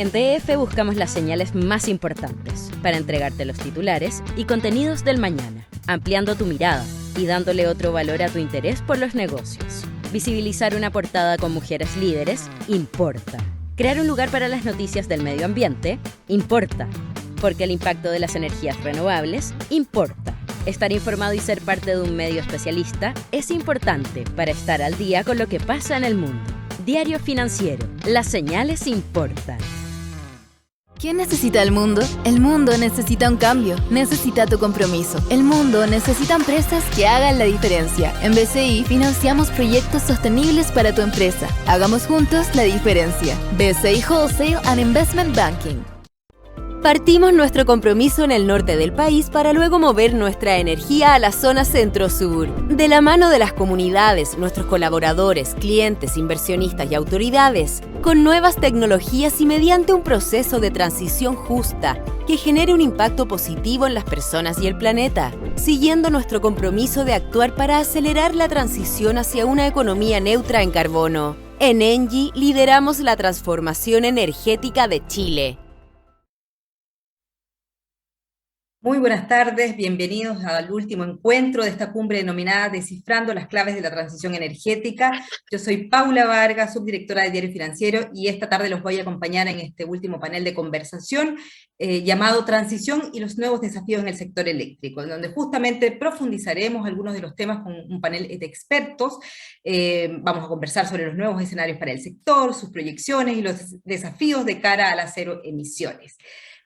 En DF buscamos las señales más importantes para entregarte los titulares y contenidos del mañana, ampliando tu mirada y dándole otro valor a tu interés por los negocios. Visibilizar una portada con mujeres líderes importa. Crear un lugar para las noticias del medio ambiente importa, porque el impacto de las energías renovables importa. Estar informado y ser parte de un medio especialista es importante para estar al día con lo que pasa en el mundo. Diario Financiero. Las señales importan. ¿Quién necesita el mundo? El mundo necesita un cambio, necesita tu compromiso. El mundo necesita empresas que hagan la diferencia. En BCI financiamos proyectos sostenibles para tu empresa. Hagamos juntos la diferencia. BCI Wholesale and Investment Banking. Partimos nuestro compromiso en el norte del país para luego mover nuestra energía a la zona centro-sur. De la mano de las comunidades, nuestros colaboradores, clientes, inversionistas y autoridades, con nuevas tecnologías y mediante un proceso de transición justa que genere un impacto positivo en las personas y el planeta, siguiendo nuestro compromiso de actuar para acelerar la transición hacia una economía neutra en carbono. En ENGIE lideramos la transformación energética de Chile. Muy buenas tardes, bienvenidos al último encuentro de esta cumbre denominada Descifrando las claves de la transición energética. Yo soy Paula Vargas, subdirectora de Diario Financiero, y esta tarde los voy a acompañar en este último panel de conversación llamado Transición y los nuevos desafíos en el sector eléctrico, en donde justamente profundizaremos algunos de los temas con un panel de expertos. Vamos a conversar sobre los nuevos escenarios para el sector, sus proyecciones y los desafíos de cara a las cero emisiones.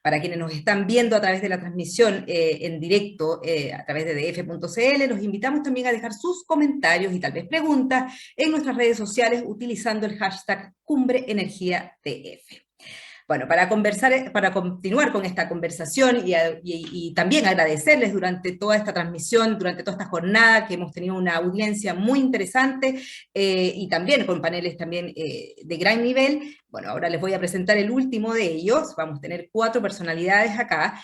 Para quienes nos están viendo a través de la transmisión en directo a través de df.cl, los invitamos también a dejar sus comentarios y tal vez preguntas en nuestras redes sociales utilizando el hashtag CumbreEnergiaDF. Bueno, para continuar con esta conversación y también agradecerles durante toda esta transmisión, durante toda esta jornada, que hemos tenido una audiencia muy interesante y también con paneles también de gran nivel. Bueno, ahora les voy a presentar el último de ellos. Vamos a tener 4 personalidades acá,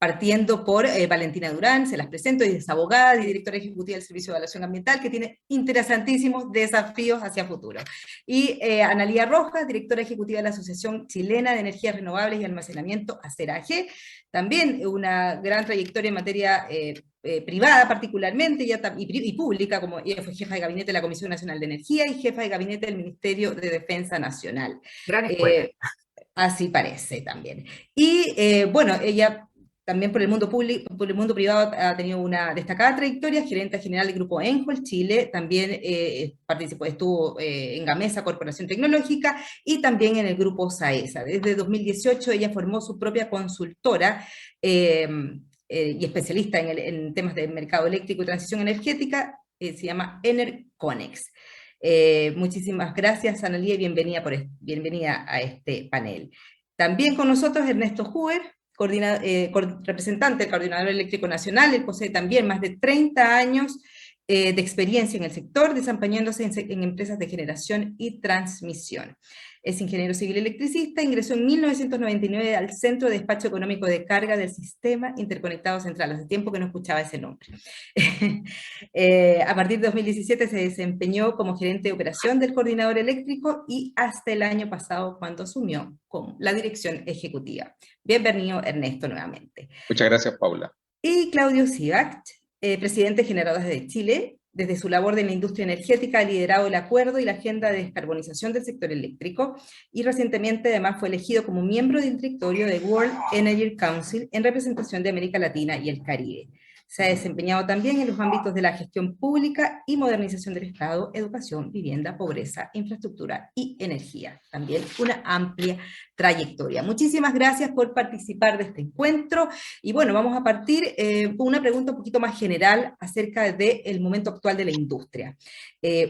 partiendo por Valentina Durán, se las presento, ella es abogada y directora ejecutiva del Servicio de Evaluación Ambiental, que tiene interesantísimos desafíos hacia futuro. Y Analía Rojas, directora ejecutiva de la Asociación Chilena de Energías Renovables y Almacenamiento, ACERAG, también una gran trayectoria en materia privada particularmente y pública, como ella fue jefa de gabinete de la Comisión Nacional de Energía y jefa de gabinete del Ministerio de Defensa Nacional. Gran escuela. Así parece también. Y bueno, ella también por el mundo público, por el mundo privado ha tenido una destacada trayectoria, gerente general del Grupo Enjoll Chile, también estuvo en Gamesa Corporación Tecnológica y también en el Grupo Saesa. Desde 2018 ella formó su propia consultora y especialista en temas de mercado eléctrico y transición energética, se llama Enerconex. Muchísimas gracias, Analía, y bienvenida a este panel. También con nosotros Ernesto Huber, representante del Coordinador Eléctrico Nacional. Él posee también más de 30 años de experiencia en el sector, desempeñándose en empresas de generación y transmisión. Es ingeniero civil electricista, ingresó en 1999 al Centro de Despacho Económico de Carga del Sistema Interconectado Central. Hace tiempo que no escuchaba ese nombre. A partir de 2017 se desempeñó como gerente de operación del Coordinador Eléctrico y hasta el año pasado cuando asumió con la dirección ejecutiva. Bienvenido, Ernesto, nuevamente. Muchas gracias, Paula. Y Claudio Sivak, presidente de Generadores de Chile. Desde su labor de la industria energética ha liderado el acuerdo y la agenda de descarbonización del sector eléctrico, y recientemente además fue elegido como miembro del directorio de World Energy Council en representación de América Latina y el Caribe. Se ha desempeñado también en los ámbitos de la gestión pública y modernización del Estado, educación, vivienda, pobreza, infraestructura y energía. También una amplia trayectoria. Muchísimas gracias por participar de este encuentro. Y bueno, vamos a partir con una pregunta un poquito más general acerca del momento actual de la industria.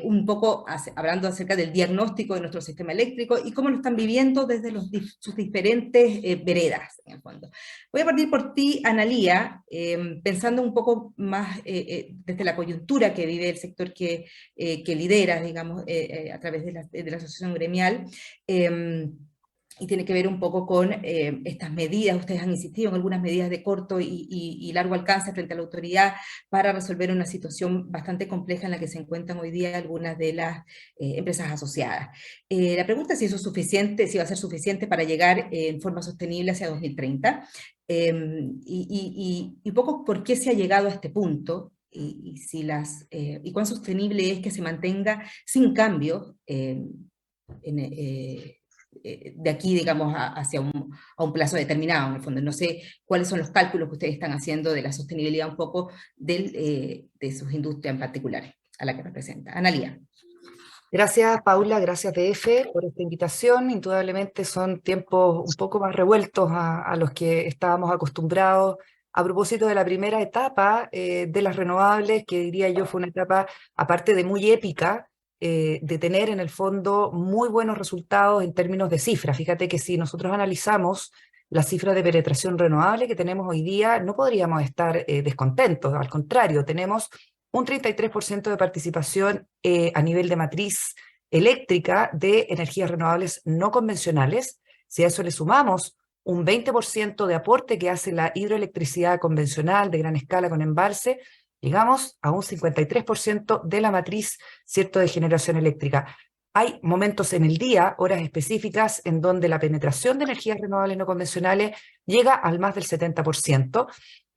Un poco hablando acerca del diagnóstico de nuestro sistema eléctrico y cómo lo están viviendo desde sus diferentes veredas, en el fondo. Voy a partir por ti, Analía, pensando un poco más desde la coyuntura que vive el sector que lideras, digamos, a través de la asociación gremial. y tiene que ver un poco con estas medidas. Ustedes han insistido en algunas medidas de corto y largo alcance frente a la autoridad para resolver una situación bastante compleja en la que se encuentran hoy día algunas de las empresas asociadas. La pregunta es si eso es suficiente, si va a ser suficiente para llegar en forma sostenible hacia 2030, y un poco por qué se ha llegado a este punto, y cuán sostenible es que se mantenga sin cambio de aquí, digamos, hacia a un plazo determinado, en el fondo. No sé cuáles son los cálculos que ustedes están haciendo de la sostenibilidad un poco de sus industrias en particular, a la que representa. Analía. Gracias, Paula, gracias, DF, por esta invitación. Indudablemente son tiempos un poco más revueltos a los que estábamos acostumbrados. A propósito de la primera etapa de las renovables, que diría yo fue una etapa, aparte de muy épica, de tener en el fondo muy buenos resultados en términos de cifras. Fíjate que si nosotros analizamos las cifras de penetración renovable que tenemos hoy día, no podríamos estar descontentos. Al contrario, tenemos un 33% de participación a nivel de matriz eléctrica de energías renovables no convencionales. Si a eso le sumamos un 20% de aporte que hace la hidroelectricidad convencional de gran escala con embalse, llegamos a un 53% de la matriz, ¿cierto?, de generación eléctrica. Hay momentos en el día, horas específicas, en donde la penetración de energías renovables no convencionales llega al más del 70%.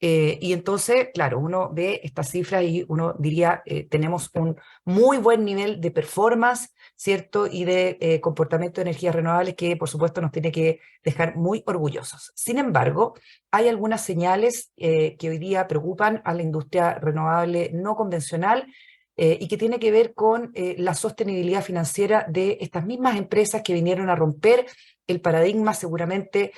Y entonces, claro, uno ve estas cifras y uno diría, tenemos un muy buen nivel de performance, ¿cierto?, y de comportamiento de energías renovables que, por supuesto, nos tiene que dejar muy orgullosos. Sin embargo, hay algunas señales que hoy día preocupan a la industria renovable no convencional y que tiene que ver con la sostenibilidad financiera de estas mismas empresas que vinieron a romper el paradigma seguramente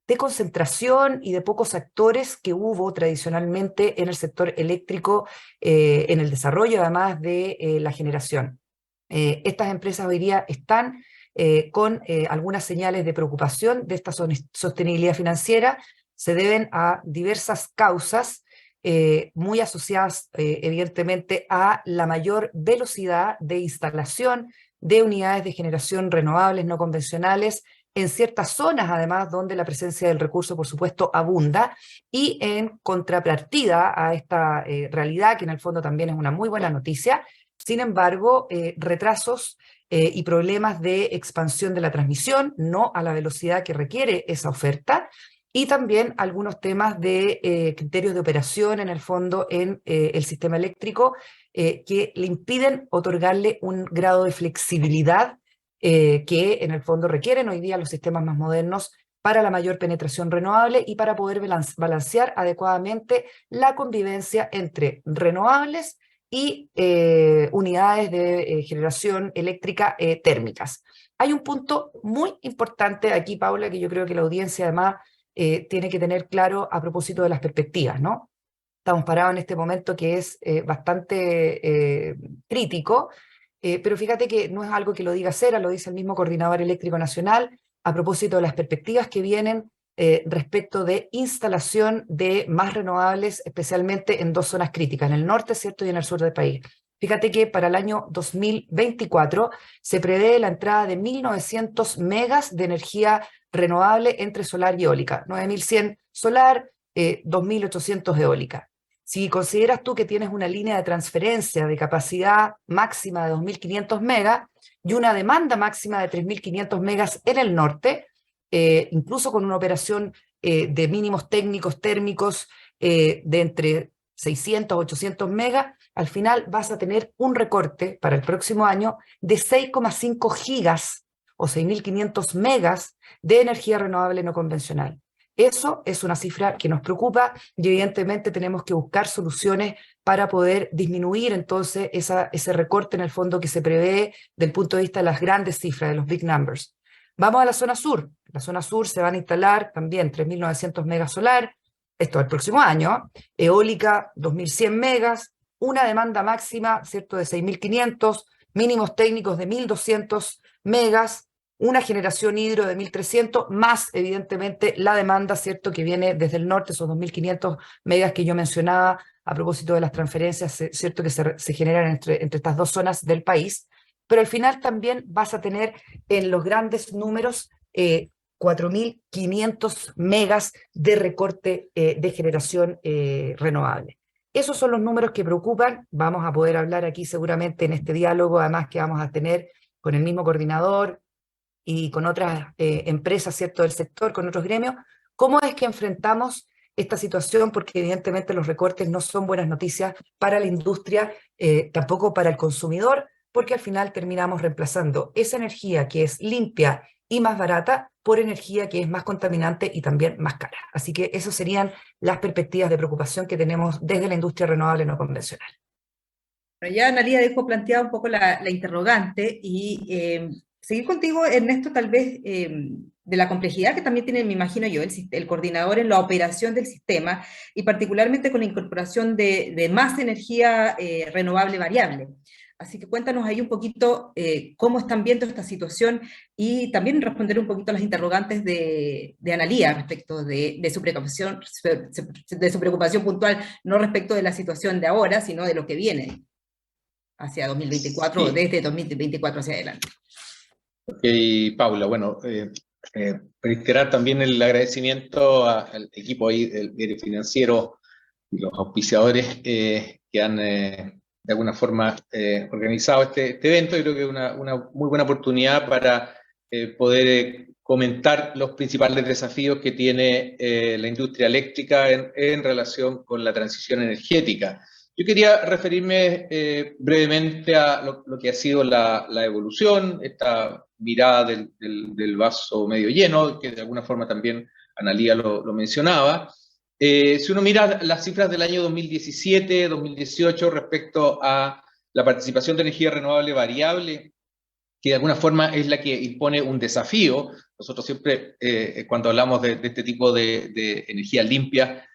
de concentración y de pocos actores que hubo tradicionalmente en el sector eléctrico, en el desarrollo además de la generación. Estas empresas hoy día están con algunas señales de preocupación de esta sostenibilidad financiera. Se deben a diversas causas muy asociadas evidentemente a la mayor velocidad de instalación de unidades de generación renovables no convencionales en ciertas zonas, además, donde la presencia del recurso, por supuesto, abunda, y en contrapartida a esta realidad, que en el fondo también es una muy buena noticia. Sin embargo, retrasos y problemas de expansión de la transmisión, no a la velocidad que requiere esa oferta, y también algunos temas de criterios de operación, en el fondo, en el sistema eléctrico, que le impiden otorgarle un grado de flexibilidad que en el fondo requieren hoy día los sistemas más modernos para la mayor penetración renovable y para poder balancear adecuadamente la convivencia entre renovables y unidades de generación eléctrica térmicas. Hay un punto muy importante aquí, Paula, que yo creo que la audiencia además tiene que tener claro a propósito de las perspectivas, ¿no? Estamos parados en este momento que es bastante crítico, pero fíjate que no es algo que lo diga Cera, lo dice el mismo Coordinador Eléctrico Nacional, a propósito de las perspectivas que vienen respecto de instalación de más renovables, especialmente en dos zonas críticas, en el norte, ¿cierto?, y en el sur del país. Fíjate que para el año 2024 se prevé la entrada de 1.900 megas de energía renovable entre solar y eólica, 9.100 solar, 2.800 eólica. Si consideras tú que tienes una línea de transferencia de capacidad máxima de 2.500 megas y una demanda máxima de 3.500 megas en el norte, incluso con una operación de mínimos técnicos térmicos de entre 600 a 800 megas, al final vas a tener un recorte para el próximo año de 6,5 gigas o 6.500 megas de energía renovable no convencional. Eso es una cifra que nos preocupa y evidentemente tenemos que buscar soluciones para poder disminuir entonces ese recorte en el fondo que se prevé del punto de vista de las grandes cifras, de los big numbers. Vamos a la zona sur. En la zona sur se van a instalar también 3.900 megas solar, esto el próximo año, eólica 2.100 megas, una demanda máxima, ¿cierto?, de 6.500, mínimos técnicos de 1.200 megas, una generación hidro de 1.300, más evidentemente la demanda, ¿cierto?, que viene desde el norte, esos 2.500 megas que yo mencionaba a propósito de las transferencias, ¿cierto?, que se generan entre estas dos zonas del país. Pero al final también vas a tener en los grandes números 4.500 megas de recorte de generación renovable. Esos son los números que preocupan. Vamos a poder hablar aquí seguramente en este diálogo, además que vamos a tener con el mismo coordinador y con otras empresas, ¿cierto?, del sector, con otros gremios, cómo es que enfrentamos esta situación, porque evidentemente los recortes no son buenas noticias para la industria, tampoco para el consumidor, porque al final terminamos reemplazando esa energía que es limpia y más barata por energía que es más contaminante y también más cara. Así que esas serían las perspectivas de preocupación que tenemos desde la industria renovable no convencional. Pero ya Analía dejó planteada un poco la interrogante y seguir contigo, Ernesto, tal vez de la complejidad que también tiene, me imagino yo, el coordinador en la operación del sistema y particularmente con la incorporación de más energía renovable variable. Así que cuéntanos ahí un poquito cómo están viendo esta situación y también responder un poquito a las interrogantes de Analía respecto de su preocupación puntual, no respecto de la situación de ahora, sino de lo que viene hacia 2024, Sí. desde 2024 hacia adelante. Ok, Paula, bueno, reiterar también el agradecimiento al equipo ahí del diario financiero y los auspiciadores que han de alguna forma organizado este evento. Yo creo que es una muy buena oportunidad para poder comentar los principales desafíos que tiene la industria eléctrica en relación con la transición energética. Yo quería referirme brevemente a lo que ha sido la evolución, esta mirada del vaso medio lleno, que de alguna forma también Analía lo mencionaba. Si uno mira las cifras del año 2017, 2018 respecto a la participación de energía renovable variable, que de alguna forma es la que impone un desafío. Nosotros siempre, cuando hablamos de este tipo de energía limpia,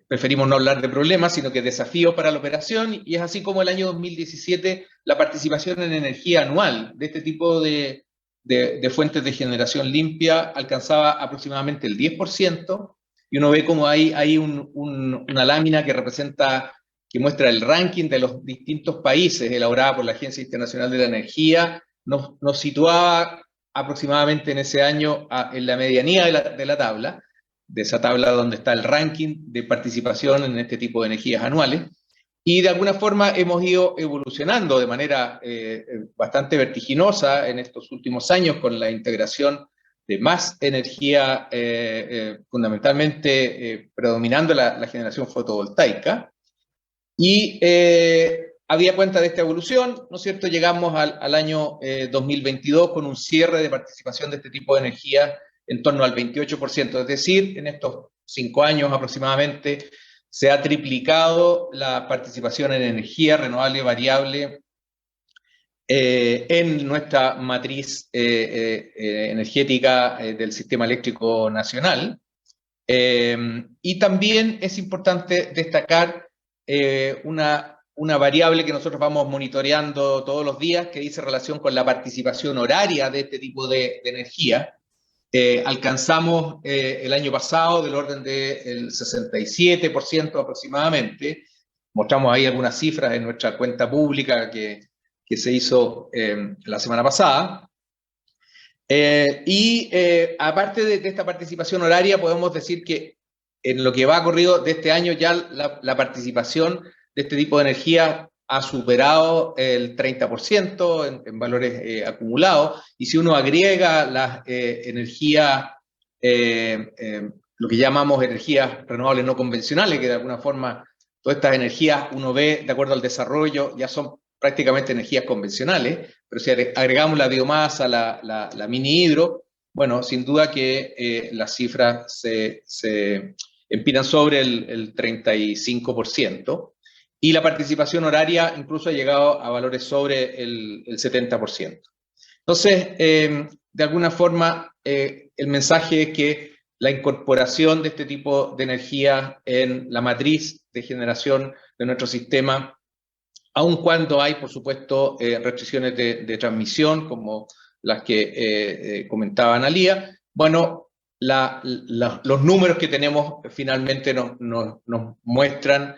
preferimos no hablar de problemas, sino que desafíos para la operación, y es así como el año 2017 la participación en energía anual de este tipo de fuentes de generación limpia alcanzaba aproximadamente el 10%, y uno ve como hay una lámina que muestra el ranking de los distintos países elaborada por la Agencia Internacional de la Energía. Nos situaba aproximadamente en ese año en la medianía de la tabla, de esa tabla donde está el ranking de participación en este tipo de energías anuales, y de alguna forma hemos ido evolucionando de manera bastante vertiginosa en estos últimos años con la integración de más energía, fundamentalmente predominando la generación fotovoltaica, y había cuenta de esta evolución, ¿no es cierto? Llegamos al año 2022 con un cierre de participación de este tipo de energía en torno al 28%, es decir, en estos 5 años aproximadamente se ha triplicado la participación en energía renovable variable en nuestra matriz energética del sistema eléctrico nacional. Y también es importante destacar una variable que nosotros vamos monitoreando todos los días, que dice relación con la participación horaria de este tipo de energía. Alcanzamos el año pasado del orden del 67% aproximadamente. Mostramos ahí algunas cifras en nuestra cuenta pública que se hizo la semana pasada. Aparte de esta participación horaria, podemos decir que en lo que va corrido de este año ya la participación de este tipo de energía ha superado el 30% en valores acumulados, y si uno agrega las energías, lo que llamamos energías renovables no convencionales, que de alguna forma todas estas energías uno ve de acuerdo al desarrollo ya son prácticamente energías convencionales, pero si agregamos la biomasa, la mini hidro, bueno, sin duda que las cifras se empinan sobre el 35%. Y la participación horaria incluso ha llegado a valores sobre el 70%. Entonces, de alguna forma, el mensaje es que la incorporación de este tipo de energía en la matriz de generación de nuestro sistema, aun cuando hay, por supuesto, restricciones de transmisión, como las que comentaba Analía, bueno, los números que tenemos finalmente nos muestran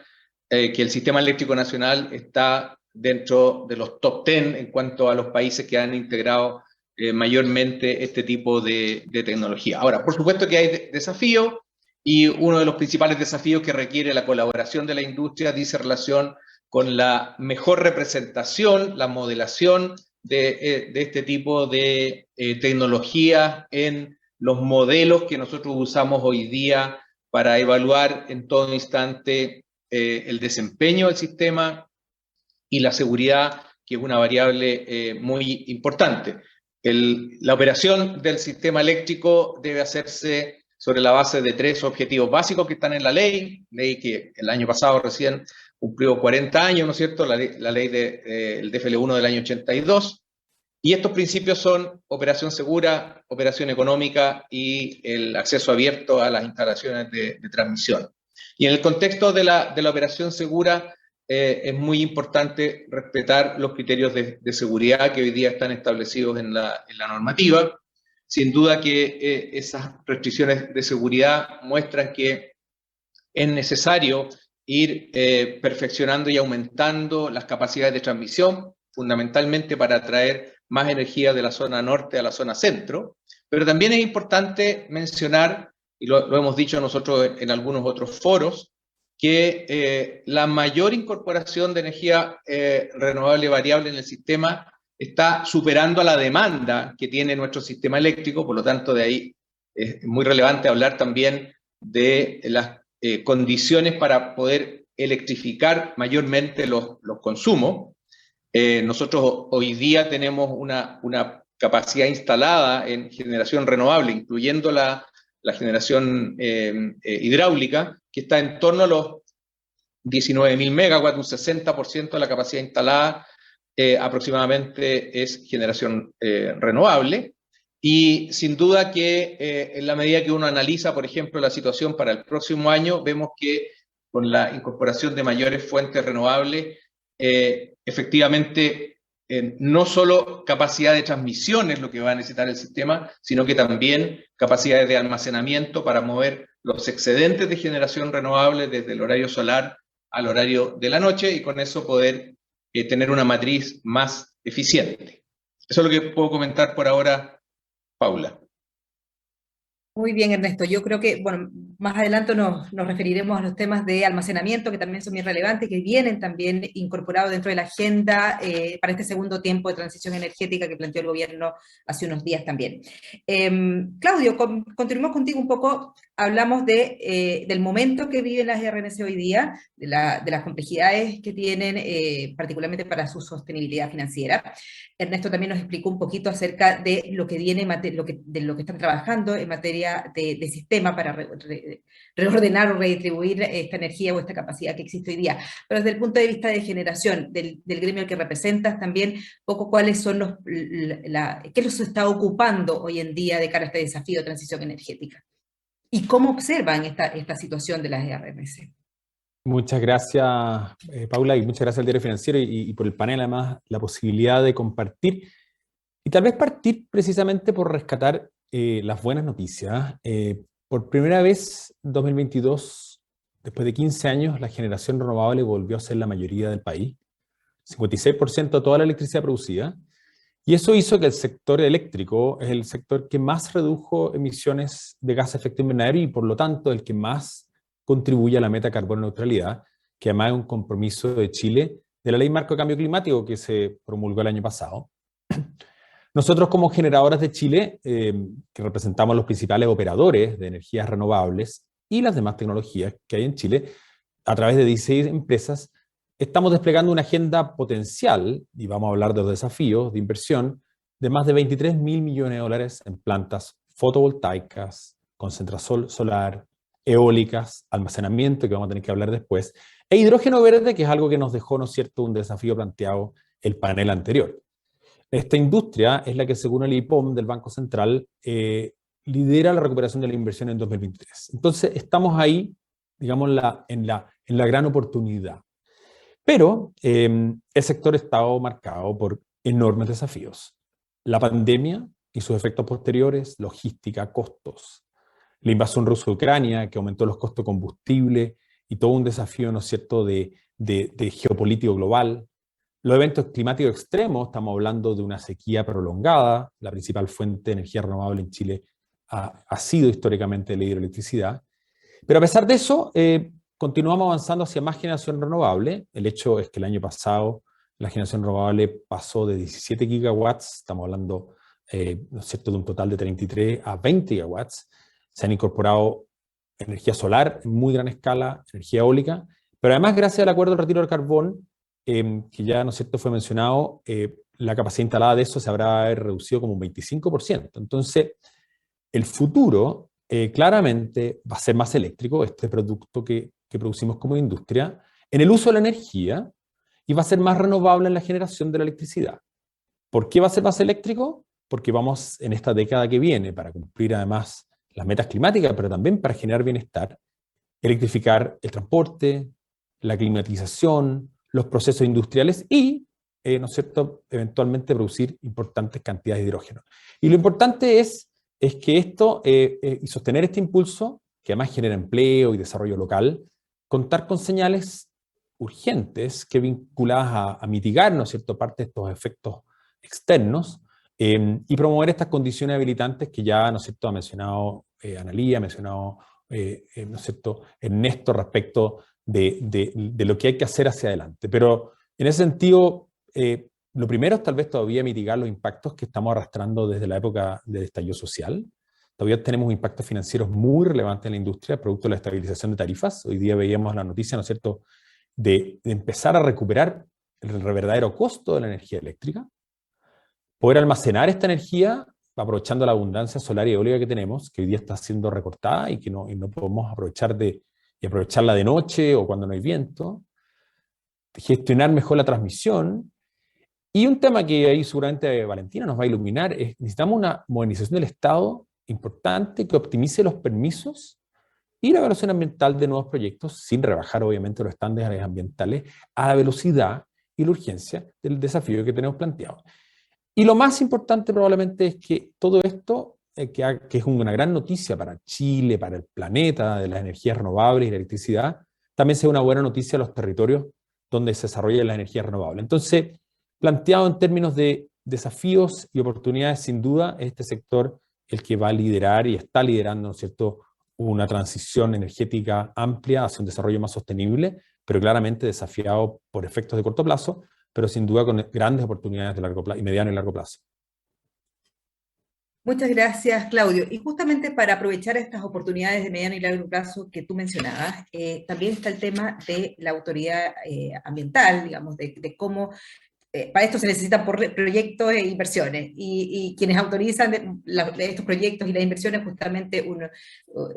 que el sistema eléctrico nacional está dentro de los top 10 en cuanto a los países que han integrado mayormente este tipo de tecnología. Ahora, por supuesto que hay desafíos, y uno de los principales desafíos que requiere la colaboración de la industria dice relación con la mejor representación, la modelación de este tipo de tecnología en los modelos que nosotros usamos hoy día para evaluar en todo instante el desempeño del sistema y la seguridad, que es una variable muy importante. La operación del sistema eléctrico debe hacerse sobre la base de 3 objetivos básicos que están en la ley que el año pasado recién cumplió 40 años, ¿no es cierto? La ley del DFL1 del año 82. Y estos principios son operación segura, operación económica y el acceso abierto a las instalaciones de transmisión. Y en el contexto de la operación segura, es muy importante respetar los criterios de seguridad que hoy día están establecidos en la normativa. Sin duda que esas restricciones de seguridad muestran que es necesario ir perfeccionando y aumentando las capacidades de transmisión, fundamentalmente para atraer más energía de la zona norte a la zona centro, pero también es importante mencionar, y lo hemos dicho nosotros en algunos otros foros, que la mayor incorporación de energía renovable variable en el sistema está superando a la demanda que tiene nuestro sistema eléctrico, por lo tanto de ahí es muy relevante hablar también de las condiciones para poder electrificar mayormente los consumos. Nosotros hoy día tenemos una capacidad instalada en generación renovable, incluyendo la generación hidráulica, que está en torno a los 19.000 megawatts, un 60% de la capacidad instalada aproximadamente es generación renovable. Y sin duda que en la medida que uno analiza, por ejemplo, la situación para el próximo año, vemos que con la incorporación de mayores fuentes renovables, efectivamente, no solo capacidad de transmisión es lo que va a necesitar el sistema, sino que también capacidades de almacenamiento para mover los excedentes de generación renovable desde el horario solar al horario de la noche y con eso poder tener una matriz más eficiente. Eso es lo que puedo comentar por ahora, Paula. Muy bien, Ernesto. Yo creo que, bueno, más adelante nos referiremos a los temas de almacenamiento, que también son bien relevantes, que vienen también incorporados dentro de la agenda para este segundo tiempo de transición energética que planteó el gobierno hace unos días también. Claudio, continuemos contigo un poco. Hablamos del momento que viven las RNC hoy día, de las complejidades que tienen, particularmente para su sostenibilidad financiera. Ernesto también nos explicó un poquito acerca de lo que viene, de lo que están trabajando en materia de sistema para reordenar o redistribuir esta energía o esta capacidad que existe hoy día. Pero desde el punto de vista de generación, del gremio al que representas, también poco cuáles son qué los está ocupando hoy en día de cara a este desafío de transición energética. ¿Y cómo observan esta situación de las RNC? Muchas gracias, Paula, y muchas gracias al Diario Financiero y por el panel, además, la posibilidad de compartir. Y tal vez partir precisamente por rescatar las buenas noticias. Por primera vez, en 2022, después de 15 años, la generación renovable volvió a ser la mayoría del país. 56% de toda la electricidad producida. Y eso hizo que el sector eléctrico es el sector que más redujo emisiones de gases de efecto invernadero y por lo tanto el que más contribuye a la meta de carbono neutralidad, que además es un compromiso de Chile de la Ley Marco de Cambio Climático que se promulgó el año pasado. Nosotros como generadoras de Chile, que representamos los principales operadores de energías renovables y las demás tecnologías que hay en Chile, a través de 16 empresas, estamos desplegando una agenda potencial, y vamos a hablar de los desafíos de inversión, de más de 23.000 millones de dólares en plantas fotovoltaicas, concentración solar, eólicas, almacenamiento, que vamos a tener que hablar después, e hidrógeno verde, que es algo que nos dejó, ¿no es cierto?, un desafío planteado el panel anterior. Esta industria es la que, según el IPOM del Banco Central, lidera la recuperación de la inversión en 2023. Entonces, estamos ahí, digamos, en la gran oportunidad. Pero el sector está marcado por enormes desafíos. La pandemia y sus efectos posteriores, logística, costos. La invasión rusa de Ucrania, que aumentó los costos de combustible y todo un desafío, ¿no es cierto?, de geopolítico global. Los eventos climáticos extremos, estamos hablando de una sequía prolongada, la principal fuente de energía renovable en Chile ha sido históricamente la hidroelectricidad, pero a pesar de eso, continuamos avanzando hacia más generación renovable. El hecho es que el año pasado la generación renovable pasó de 17 gigawatts, estamos hablando ¿no es cierto?, de un total de 33 a 20 gigawatts. Se han incorporado energía solar en muy gran escala, energía eólica, pero además gracias al acuerdo del retiro del carbón, que ya, ¿no es cierto?, fue mencionado, la capacidad instalada de eso se habrá reducido como un 25%. Entonces, el futuro claramente va a ser más eléctrico, este producto que producimos como industria, en el uso de la energía, y va a ser más renovable en la generación de la electricidad. ¿Por qué va a ser más eléctrico? Porque vamos en esta década que viene, para cumplir además las metas climáticas, pero también para generar bienestar, electrificar el transporte, la climatización, los procesos industriales y, ¿no es cierto?, eventualmente producir importantes cantidades de hidrógeno. Y lo importante es que esto, y sostener este impulso, que además genera empleo y desarrollo local, contar con señales urgentes que vinculadas a mitigar, ¿no es cierto?, parte de estos efectos externos, y promover estas condiciones habilitantes que ya, ¿no es cierto?, ha mencionado Analía, ha mencionado, ¿no es cierto?, Ernesto, respecto de lo que hay que hacer hacia adelante. Pero en ese sentido, lo primero es tal vez todavía mitigar los impactos que estamos arrastrando desde la época del estallido social. Todavía tenemos impactos financieros muy relevantes en la industria, producto de la estabilización de tarifas. Hoy día veíamos la noticia, ¿no es cierto?, de empezar a recuperar el verdadero costo de la energía eléctrica, poder almacenar esta energía aprovechando la abundancia solar y eólica que tenemos, que hoy día está siendo recortada y que no podemos aprovecharla de noche o cuando no hay viento, gestionar mejor la transmisión. Y un tema que ahí seguramente Valentina nos va a iluminar es: necesitamos una modernización del Estado importante que optimice los permisos y la evaluación ambiental de nuevos proyectos, sin rebajar obviamente los estándares ambientales, a la velocidad y la urgencia del desafío que tenemos planteado. Y lo más importante probablemente es que todo esto, que es una gran noticia para Chile, para el planeta, de las energías renovables y la electricidad, también sea una buena noticia a los territorios donde se desarrollan las energías renovables. Entonces, planteado en términos de desafíos y oportunidades, sin duda, este sector el que va a liderar y está liderando, ¿no es cierto?, una transición energética amplia hacia un desarrollo más sostenible, pero claramente desafiado por efectos de corto plazo, pero sin duda con grandes oportunidades de largo plazo, y mediano y largo plazo. Muchas gracias, Claudio. Y justamente para aprovechar estas oportunidades de mediano y largo plazo que tú mencionabas, también está el tema de la autoridad ambiental, digamos, de cómo para esto se necesitan proyectos e inversiones, y quienes autorizan estos proyectos y las inversiones, justamente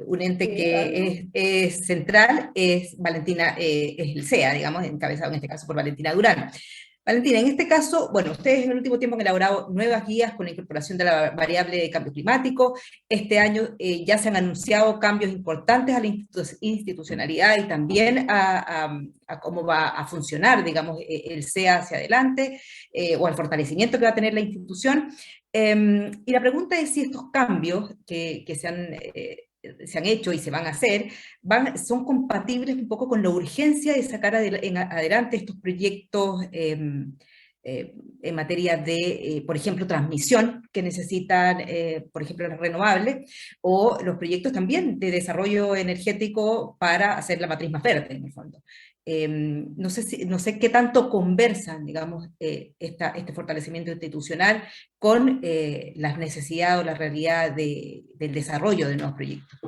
un ente que es central, es Valentina, es el CEA, digamos, encabezado en este caso por Valentina Durán. Valentina, en este caso, bueno, ustedes en el último tiempo han elaborado nuevas guías con la incorporación de la variable de cambio climático. Este año ya se han anunciado cambios importantes a la institucionalidad y también a cómo va a funcionar, digamos, el CEA hacia adelante, o al fortalecimiento que va a tener la institución. Y la pregunta es si estos cambios que se han hecho y se van a hacer, son compatibles un poco con la urgencia de sacar adelante estos proyectos en materia de, por ejemplo, transmisión, que necesitan, por ejemplo, las renovables, o los proyectos también de desarrollo energético para hacer la matriz más verde, en el fondo. No sé qué tanto conversan, digamos, este fortalecimiento institucional con las necesidades o la realidad del desarrollo de nuevos proyectos.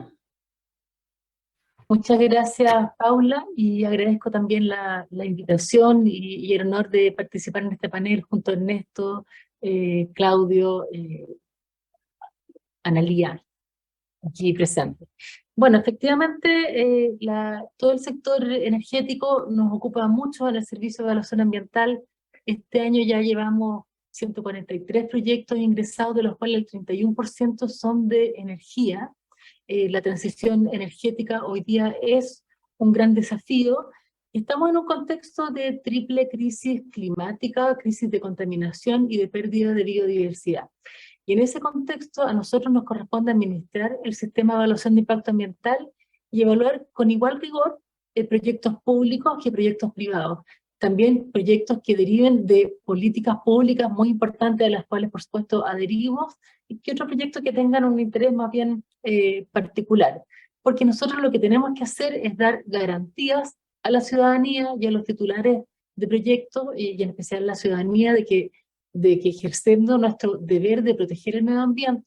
Muchas gracias, Paula, y agradezco también la invitación y el honor de participar en este panel junto a Ernesto, Claudio, Analía, aquí presente. Bueno, efectivamente, todo el sector energético nos ocupa mucho en el Servicio de Evaluación Ambiental. Este año ya llevamos 143 proyectos ingresados, de los cuales el 31% son de energía. La transición energética hoy día es un gran desafío. Estamos en un contexto de triple crisis climática, crisis de contaminación y de pérdida de biodiversidad. Y en ese contexto a nosotros nos corresponde administrar el sistema de evaluación de impacto ambiental y evaluar con igual rigor proyectos públicos que proyectos privados. también proyectos que deriven de políticas públicas muy importantes a las cuales, por supuesto, adherimos, y que otros proyectos que tengan un interés más bien particular. Porque nosotros lo que tenemos que hacer es dar garantías a la ciudadanía y a los titulares de proyectos, y en especial a la ciudadanía, de que ejerciendo nuestro deber de proteger el medio ambiente,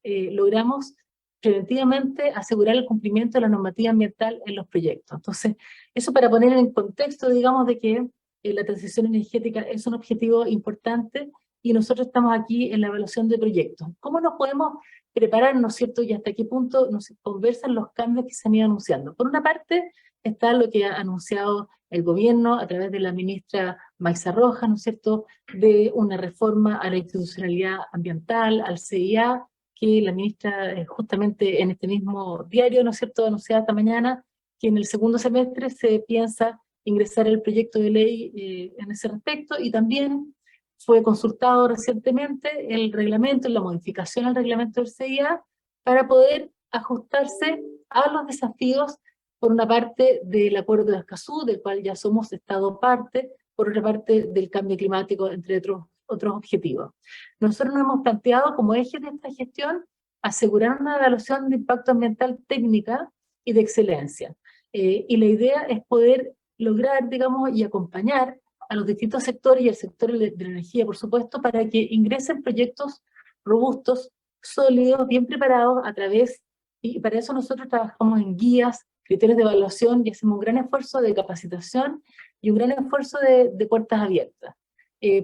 logramos preventivamente asegurar el cumplimiento de la normativa ambiental en los proyectos. Entonces, eso para poner en contexto, digamos, de que la transición energética es un objetivo importante y nosotros estamos aquí en la evaluación de proyectos. ¿Cómo nos podemos preparar, no es cierto, y hasta qué punto nos conversan los cambios que se han ido anunciando? Por una parte, está lo que ha anunciado el gobierno a través de la ministra Maisa Rojas, ¿no es cierto?, de una reforma a la institucionalidad ambiental, al CIA, que la ministra justamente en este mismo diario, ¿no es cierto?, anunciada esta mañana, que en el segundo semestre se piensa ingresar el proyecto de ley en ese respecto, y también fue consultado recientemente el reglamento, la modificación al reglamento del CIA, para poder ajustarse a los desafíos, por una parte del Acuerdo de Escazú, del cual ya somos Estado parte, por otra parte del cambio climático, entre otros objetivos. Nosotros nos hemos planteado como eje de esta gestión asegurar una evaluación de impacto ambiental técnica y de excelencia. Y la idea es poder lograr, digamos, y acompañar a los distintos sectores y al sector de la energía, por supuesto, para que ingresen proyectos robustos, sólidos, bien preparados a través, y para eso nosotros trabajamos en guías, criterios de evaluación, y hacemos un gran esfuerzo de capacitación y un gran esfuerzo de puertas abiertas.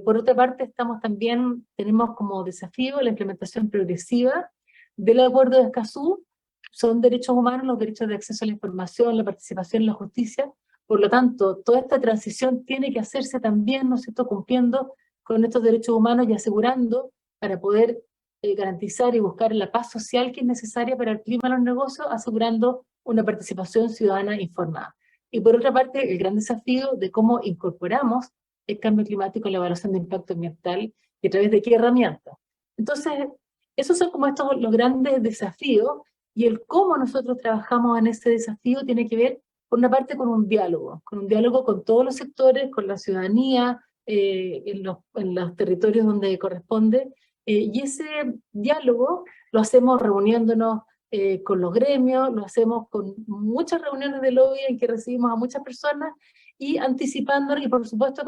Por otra parte, tenemos como desafío la implementación progresiva del Acuerdo de Escazú. Son derechos humanos los derechos de acceso a la información, la participación en la justicia. Por lo tanto, toda esta transición tiene que hacerse también, ¿no es cierto?, cumpliendo con estos derechos humanos y asegurando para poder garantizar y buscar la paz social que es necesaria para el clima de los negocios, asegurando una participación ciudadana informada. Y por otra parte, el gran desafío de cómo incorporamos el cambio climático en la evaluación de impacto ambiental y a través de qué herramientas. Entonces, esos son como estos los grandes desafíos, y el cómo nosotros trabajamos en ese desafío tiene que ver, por una parte, con un diálogo con todos los sectores, con la ciudadanía, en los territorios donde corresponde, y ese diálogo lo hacemos reuniéndonos con los gremios, lo hacemos con muchas reuniones de lobby en que recibimos a muchas personas, y anticipándonos, y por supuesto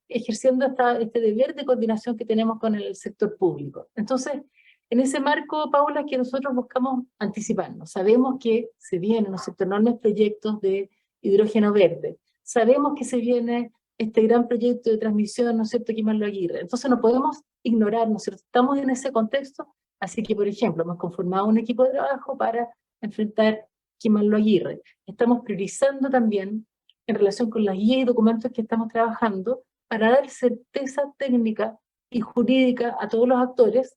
ejerciendo este deber de coordinación que tenemos con el sector público. Entonces, en ese marco, Paula, que nosotros buscamos anticiparnos. Sabemos que se vienen, ¿no es cierto?, enormes proyectos de hidrógeno verde. Sabemos que se viene este gran proyecto de transmisión, ¿no es cierto?, Quimalo Aguirre. Entonces no podemos ignorar, ¿no es cierto?, estamos en ese contexto. Así que, por ejemplo, hemos conformado un equipo de trabajo para enfrentar Quimalo Aguirre. Estamos priorizando también, en relación con las guías y documentos que estamos trabajando, para dar certeza técnica y jurídica a todos los actores.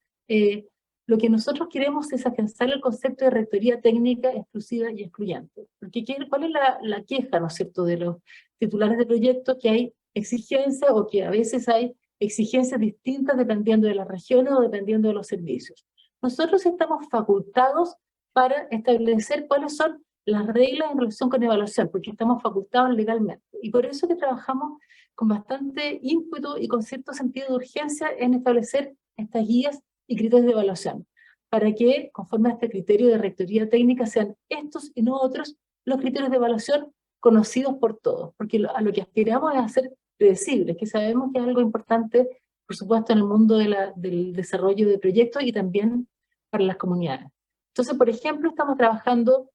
Lo que nosotros queremos es afianzar el concepto de rectoría técnica exclusiva y excluyente. Porque ¿cuál es la queja, ¿no es cierto?, de los titulares de proyectos? Que hay exigencias, o que a veces hay exigencias distintas dependiendo de las regiones o dependiendo de los servicios. Nosotros estamos facultados para establecer cuáles son las reglas en relación con evaluación, porque estamos facultados legalmente. Y por eso que trabajamos con bastante ímpetu y con cierto sentido de urgencia en establecer estas guías y criterios de evaluación, para que, conforme a este criterio de rectoría técnica, sean estos y no otros los criterios de evaluación conocidos por todos, porque a lo que aspiramos es a ser predecibles, que sabemos que es algo importante, por supuesto, en el mundo del desarrollo de proyectos y también para las comunidades. Entonces, por ejemplo, estamos trabajando,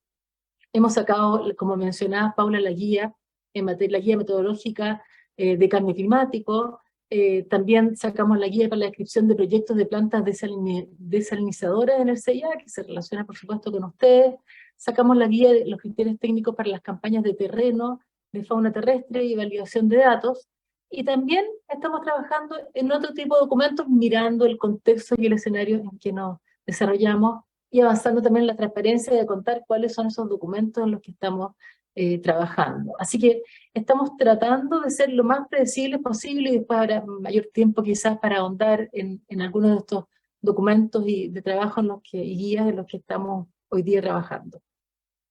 hemos sacado, como mencionaba Paula, la guía metodológica de cambio climático. También sacamos la guía para la descripción de proyectos de plantas desalinizadoras en el CIA, que se relaciona, por supuesto, con ustedes. Sacamos la guía de los criterios técnicos para las campañas de terreno, de fauna terrestre y validación de datos. Y también estamos trabajando en otro tipo de documentos, mirando el contexto y el escenario en que nos desarrollamos, y avanzando también en la transparencia de contar cuáles son esos documentos en los que estamos trabajando. Así que estamos tratando de ser lo más predecibles posible, y después habrá mayor tiempo quizás para ahondar en algunos de estos documentos y de trabajo y guías en los que estamos hoy día trabajando.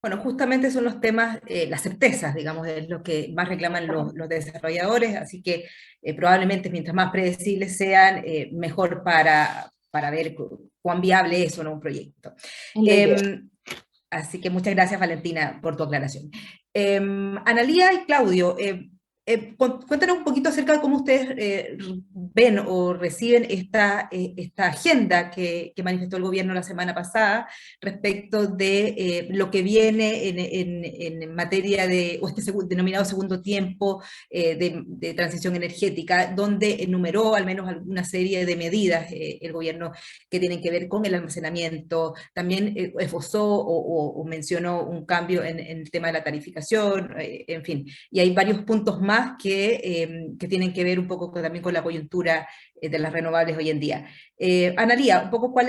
Bueno, justamente son los temas, las certezas, digamos, es lo que más reclaman los desarrolladores, así que probablemente mientras más predecibles sean, mejor para ver cuán viable es o no un proyecto. Es la idea. Así que muchas gracias, Valentina, por tu aclaración. Analía y Claudio, cuéntanos un poquito acerca de cómo ustedes ven o reciben esta agenda que manifestó el gobierno la semana pasada respecto de lo que viene en materia de, o este denominado segundo tiempo de transición energética, donde enumeró al menos alguna serie de medidas el gobierno que tienen que ver con el almacenamiento. También esbozó o mencionó un cambio en el tema de la tarificación, en fin, y hay varios puntos más que tienen que ver un poco también con la coyuntura de las renovables hoy en día. Analía, un poco cuál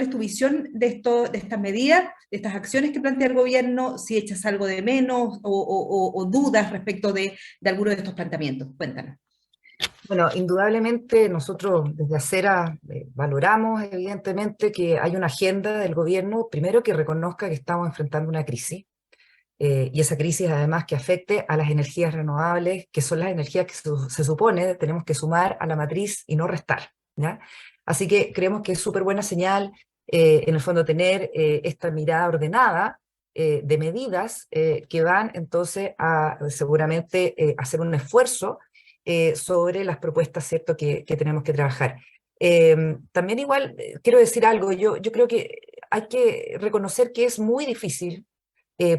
es tu visión de estas medidas, de estas acciones que plantea el gobierno, si echas algo de menos o dudas respecto de alguno de estos planteamientos. Cuéntanos. Bueno, indudablemente nosotros desde Acera valoramos evidentemente que hay una agenda del gobierno, primero que reconozca que estamos enfrentando una crisis, y esa crisis además que afecte a las energías renovables, que son las energías que se supone tenemos que sumar a la matriz y no restar, ¿ya? Así que creemos que es súper buena señal, en el fondo, tener esta mirada ordenada de medidas que van entonces a seguramente hacer un esfuerzo sobre las propuestas, ¿cierto?, que tenemos que trabajar. También igual quiero decir algo, yo creo que hay que reconocer que es muy difícil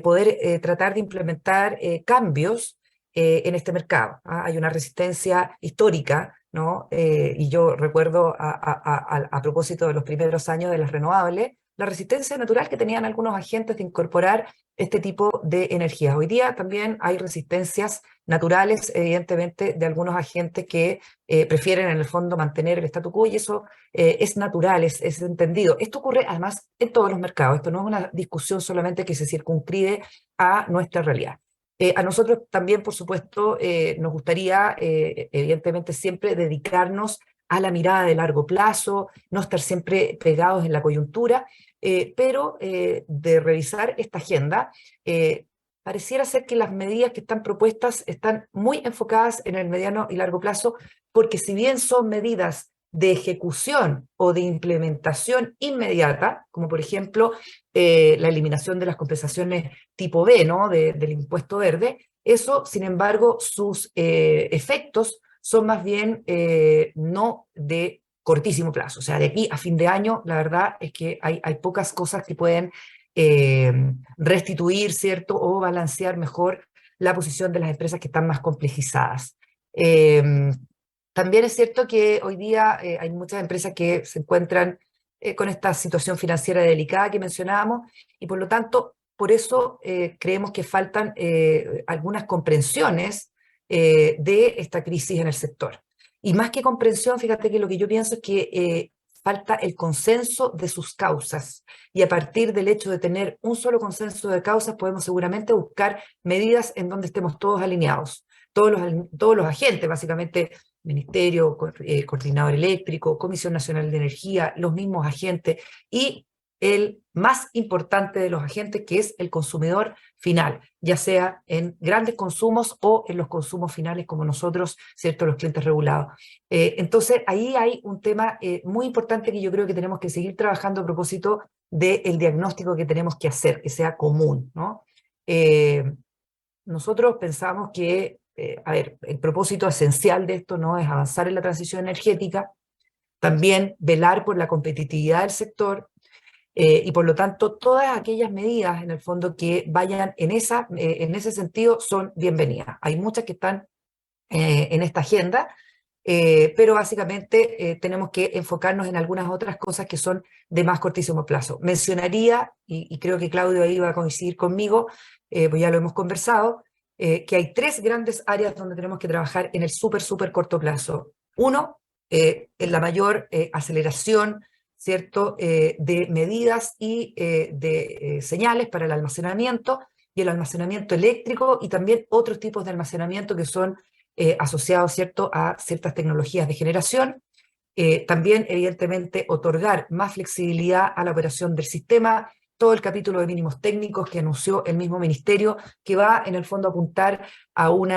poder tratar de implementar cambios en este mercado. Hay una resistencia histórica, ¿no? Y yo recuerdo a propósito de los primeros años de las renovables, la resistencia natural que tenían algunos agentes de incorporar este tipo de energías. Hoy día también hay resistencias naturales, evidentemente, de algunos agentes que prefieren en el fondo mantener el statu quo, y eso es natural, es entendido. Esto ocurre además en todos los mercados, esto no es una discusión solamente que se circunscribe a nuestra realidad. A nosotros también, por supuesto, nos gustaría, evidentemente, siempre dedicarnos a la mirada de largo plazo, no estar siempre pegados en la coyuntura, pero de revisar esta agenda, pareciera ser que las medidas que están propuestas están muy enfocadas en el mediano y largo plazo, porque si bien son medidas de ejecución o de implementación inmediata, como por ejemplo la eliminación de las compensaciones tipo B, ¿no?, del impuesto verde, eso, sin embargo, sus efectos son más bien no de cortísimo plazo. O sea, de aquí a fin de año, la verdad es que hay pocas cosas que pueden restituir, ¿cierto?, o balancear mejor la posición de las empresas que están más complejizadas. También es cierto que hoy día hay muchas empresas que se encuentran con esta situación financiera delicada que mencionábamos, y por lo tanto, por eso creemos que faltan algunas comprensiones de esta crisis en el sector. Y más que comprensión, fíjate que lo que yo pienso es que falta el consenso de sus causas, y a partir del hecho de tener un solo consenso de causas podemos seguramente buscar medidas en donde estemos todos alineados, todos los agentes, básicamente Ministerio, Coordinador Eléctrico, Comisión Nacional de Energía, los mismos agentes, y el más importante de los agentes, que es el consumidor final, ya sea en grandes consumos o en los consumos finales como nosotros, ¿cierto?, los clientes regulados. Entonces, ahí hay un tema muy importante que yo creo que tenemos que seguir trabajando a propósito del diagnóstico que tenemos que hacer, que sea común, ¿no? Nosotros pensamos que, a ver, el propósito esencial de esto no es avanzar en la transición energética, también velar por la competitividad del sector, y por lo tanto todas aquellas medidas en el fondo que vayan en ese sentido son bienvenidas. Hay muchas que están en esta agenda, pero básicamente tenemos que enfocarnos en algunas otras cosas que son de más cortísimo plazo. Mencionaría, y creo que Claudio ahí va a coincidir conmigo, pues ya lo hemos conversado, que hay tres grandes áreas donde tenemos que trabajar en el súper corto plazo. Uno, en la mayor aceleración, ¿cierto?, de medidas y de señales para el almacenamiento, y el almacenamiento eléctrico, y también otros tipos de almacenamiento que son asociados, ¿cierto?, a ciertas tecnologías de generación. También, evidentemente, otorgar más flexibilidad a la operación del sistema, todo el capítulo de mínimos técnicos que anunció el mismo ministerio, que va en el fondo a apuntar a un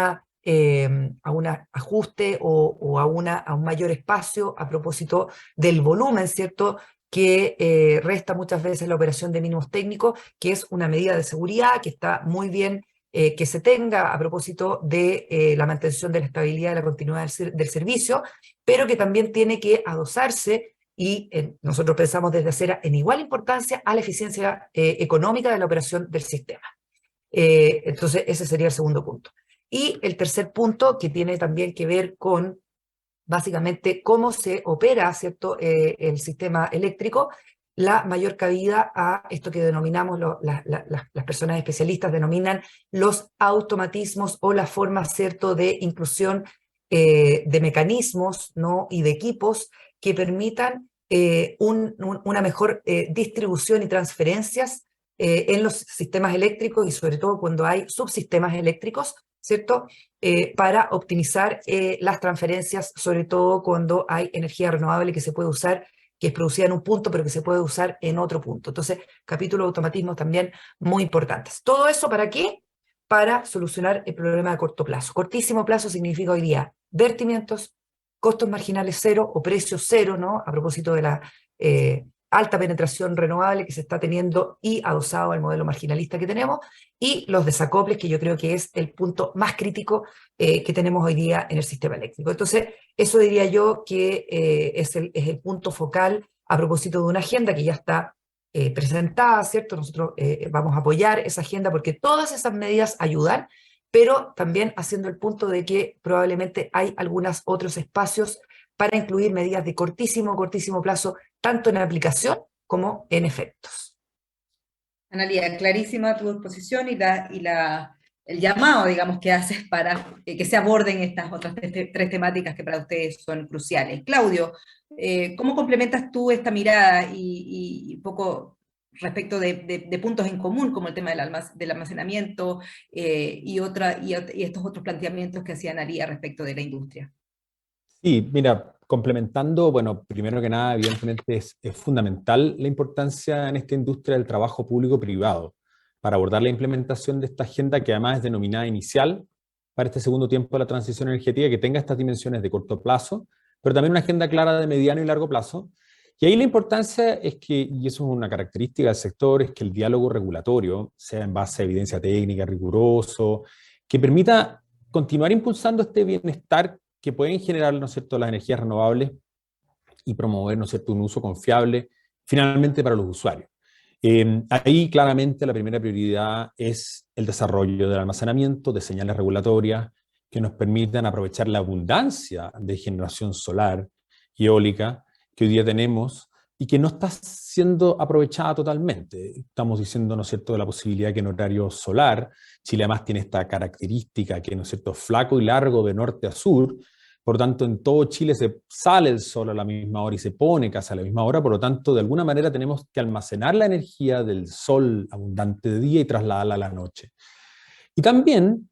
ajuste o a un mayor espacio a propósito del volumen, ¿cierto?, que resta muchas veces la operación de mínimos técnicos, que es una medida de seguridad que está muy bien que se tenga a propósito de la mantención de la estabilidad y la continuidad del servicio, pero que también tiene que adosarse, y nosotros pensamos desde Acera en igual importancia, a la eficiencia económica de la operación del sistema. Entonces ese sería el segundo punto. Y el tercer punto, que tiene también que ver con básicamente cómo se opera, ¿cierto?, el sistema eléctrico, la mayor cabida a esto que denominamos, las personas especialistas denominan los automatismos o las formas, ¿cierto?, de inclusión de mecanismos, ¿no?, y de equipos que permitan una mejor distribución y transferencias en los sistemas eléctricos, y sobre todo cuando hay subsistemas eléctricos, ¿cierto?, para optimizar las transferencias, sobre todo cuando hay energía renovable que se puede usar, que es producida en un punto, pero que se puede usar en otro punto. Entonces, capítulo de automatismos también muy importantes. ¿Todo eso para qué? Para solucionar el problema de corto plazo. Cortísimo plazo significa hoy día vertimientos, costos marginales cero o precios cero, ¿no?, a propósito de la alta penetración renovable que se está teniendo y adosado al modelo marginalista que tenemos, y los desacoples, que yo creo que es el punto más crítico que tenemos hoy día en el sistema eléctrico. Entonces, eso diría yo que es el punto focal a propósito de una agenda que ya está presentada, ¿cierto? Nosotros vamos a apoyar esa agenda porque todas esas medidas ayudan, pero también haciendo el punto de que probablemente hay algunos otros espacios para incluir medidas de cortísimo plazo, tanto en aplicación como en efectos. Analía, clarísima tu exposición y el llamado, digamos, que haces para que se aborden estas otras tres temáticas que para ustedes son cruciales. Claudio, ¿cómo complementas tú esta mirada y un poco respecto de puntos en común, como el tema del almacenamiento y estos otros planteamientos que hacía Analía respecto de la industria? Sí, mira, complementando, bueno, primero que nada, evidentemente es fundamental la importancia en esta industria del trabajo público-privado para abordar la implementación de esta agenda, que además es denominada inicial para este segundo tiempo de la transición energética, que tenga estas dimensiones de corto plazo, pero también una agenda clara de mediano y largo plazo. Y ahí la importancia es que, y eso es una característica del sector, es que el diálogo regulatorio sea en base a evidencia técnica, riguroso, que permita continuar impulsando este bienestar que pueden generar, ¿no es cierto?, las energías renovables y promover, ¿no es cierto?, un uso confiable finalmente para los usuarios. Ahí claramente la primera prioridad es el desarrollo del almacenamiento de señales regulatorias que nos permitan aprovechar la abundancia de generación solar y eólica que hoy día tenemos y que no está siendo aprovechada totalmente. Estamos diciendo, ¿no es cierto?, de la posibilidad que en horario solar, Chile además tiene esta característica que, ¿no es cierto?, flaco y largo de norte a sur, por lo tanto en todo Chile se sale el sol a la misma hora y se pone casi a la misma hora, por lo tanto de alguna manera tenemos que almacenar la energía del sol abundante de día y trasladarla a la noche. Y también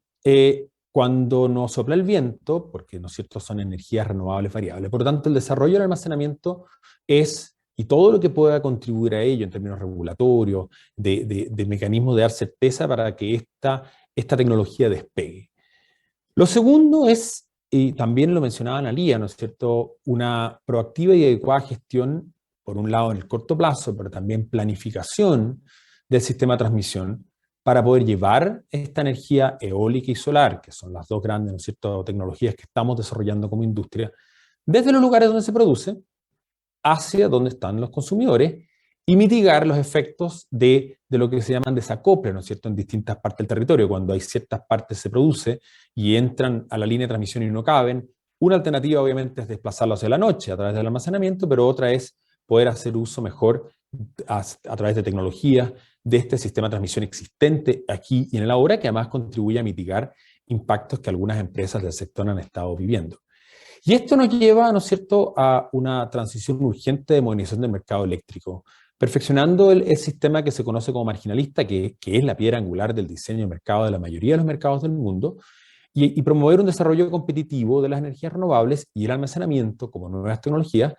cuando nos sopla el viento, porque, ¿no es cierto?, son energías renovables variables, por lo tanto el desarrollo del almacenamiento y todo lo que pueda contribuir a ello en términos regulatorios, de mecanismos de dar certeza para que esta tecnología despegue. Lo segundo es, y también lo mencionaba Analía, ¿no es cierto?, una proactiva y adecuada gestión, por un lado en el corto plazo, pero también planificación del sistema de transmisión para poder llevar esta energía eólica y solar, que son las dos grandes, ¿no es cierto?, tecnologías que estamos desarrollando como industria, desde los lugares donde se produce, hacia donde están los consumidores, y mitigar los efectos de lo que se llaman desacoples, ¿no es cierto?, en distintas partes del territorio. Cuando hay ciertas partes se produce y entran a la línea de transmisión y no caben, una alternativa obviamente es desplazarlo hacia la noche a través del almacenamiento, pero otra es poder hacer uso mejor a través de tecnologías de este sistema de transmisión existente aquí y en el ahora, que además contribuye a mitigar impactos que algunas empresas del sector han estado viviendo. Y esto nos lleva, ¿no es cierto?, a una transición urgente de modernización del mercado eléctrico, perfeccionando el sistema que se conoce como marginalista, que es la piedra angular del diseño de mercado de la mayoría de los mercados del mundo, y promover un desarrollo competitivo de las energías renovables y el almacenamiento como nuevas tecnologías,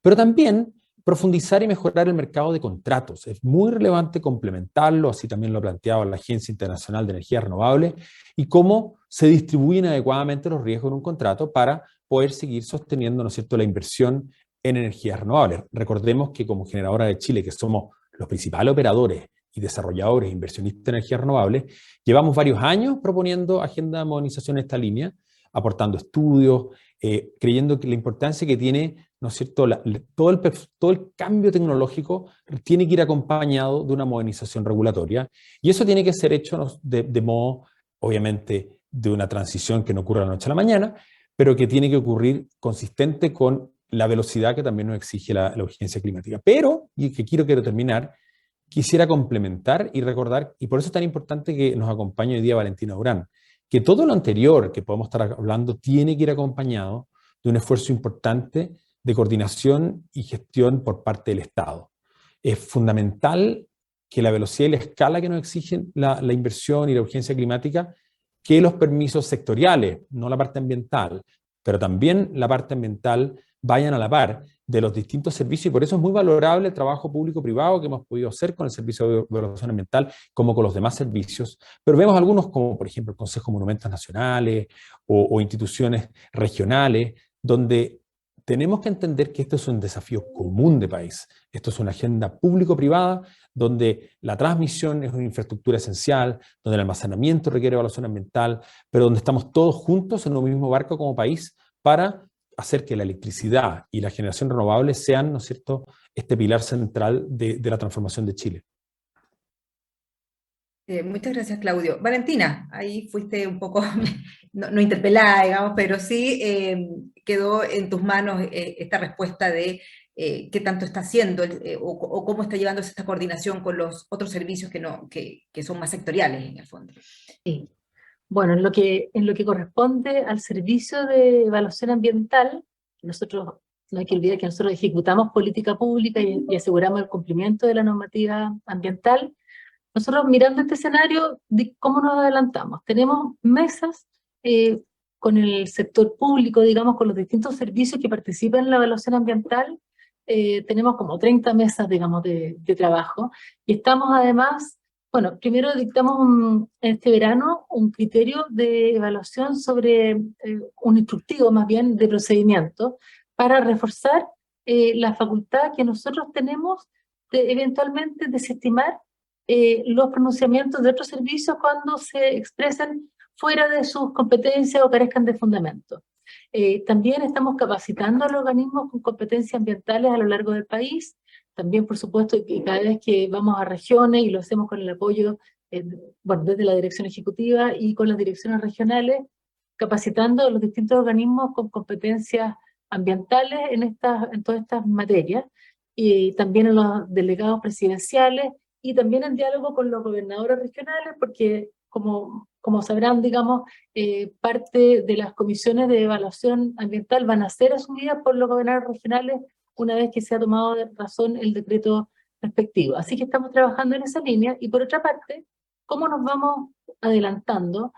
pero también profundizar y mejorar el mercado de contratos. Es muy relevante complementarlo, así también lo ha planteado la Agencia Internacional de Energía Renovable, y cómo se distribuyen adecuadamente los riesgos en un contrato para poder seguir sosteniendo, ¿no es cierto?, la inversión en energías renovables. Recordemos que como Generadora de Chile, que somos los principales operadores y desarrolladores e inversionistas de energías renovables, llevamos varios años proponiendo agenda de modernización en esta línea, aportando estudios, creyendo que la importancia que tiene, ¿no es cierto?, todo el cambio tecnológico tiene que ir acompañado de una modernización regulatoria, y eso tiene que ser hecho de modo, obviamente, de una transición que no ocurra de la noche a la mañana, pero que tiene que ocurrir consistente con la velocidad que también nos exige la urgencia climática. Pero, y que quiero terminar, quisiera complementar y recordar, y por eso es tan importante que nos acompañe hoy día Valentina Durán, que todo lo anterior que podemos estar hablando tiene que ir acompañado de un esfuerzo importante de coordinación y gestión por parte del Estado. Es fundamental que la velocidad y la escala que nos exigen la inversión y la urgencia climática, que los permisos sectoriales, no la parte ambiental, pero también la parte ambiental, vayan a la par de los distintos servicios, y por eso es muy valorable el trabajo público-privado que hemos podido hacer con el Servicio de Evaluación Ambiental, como con los demás servicios, pero vemos algunos como, por ejemplo, el Consejo de Monumentos Nacionales o instituciones regionales, donde tenemos que entender que esto es un desafío común de país. Esto es una agenda público-privada, donde la transmisión es una infraestructura esencial, donde el almacenamiento requiere evaluación ambiental, pero donde estamos todos juntos en un mismo barco como país para hacer que la electricidad y la generación renovable sean, ¿no es cierto?, este pilar central de la transformación de Chile. Muchas gracias, Claudio. Valentina, ahí fuiste un poco, no interpelada, digamos, pero sí quedó en tus manos esta respuesta de qué tanto está haciendo o cómo está llevándose esta coordinación con los otros servicios que son más sectoriales en el fondo. Sí. Bueno, en lo que corresponde al servicio de evaluación ambiental, nosotros, no hay que olvidar que nosotros ejecutamos política pública y aseguramos el cumplimiento de la normativa ambiental. Nosotros, mirando este escenario, ¿cómo nos adelantamos? Tenemos mesas con el sector público, digamos, con los distintos servicios que participan en la evaluación ambiental. Tenemos como 30 mesas, digamos, de trabajo, y estamos además. Bueno, primero dictamos este verano un criterio de evaluación sobre un instructivo más bien de procedimiento para reforzar la facultad que nosotros tenemos de eventualmente desestimar los pronunciamientos de otros servicios cuando se expresen fuera de sus competencias o carezcan de fundamento. También estamos capacitando a los organismos con competencias ambientales a lo largo del país. También, por supuesto, que cada vez que vamos a regiones, y lo hacemos con el apoyo, bueno, desde la dirección ejecutiva y con las direcciones regionales, capacitando a los distintos organismos con competencias ambientales en todas estas materias, y también en los delegados presidenciales, y también en diálogo con los gobernadores regionales, porque como sabrán, digamos, parte de las comisiones de evaluación ambiental van a ser asumidas por los gobernadores regionales una vez que se ha tomado de razón el decreto respectivo. Así que estamos trabajando en esa línea. Y por otra parte, ¿cómo nos vamos adelantando?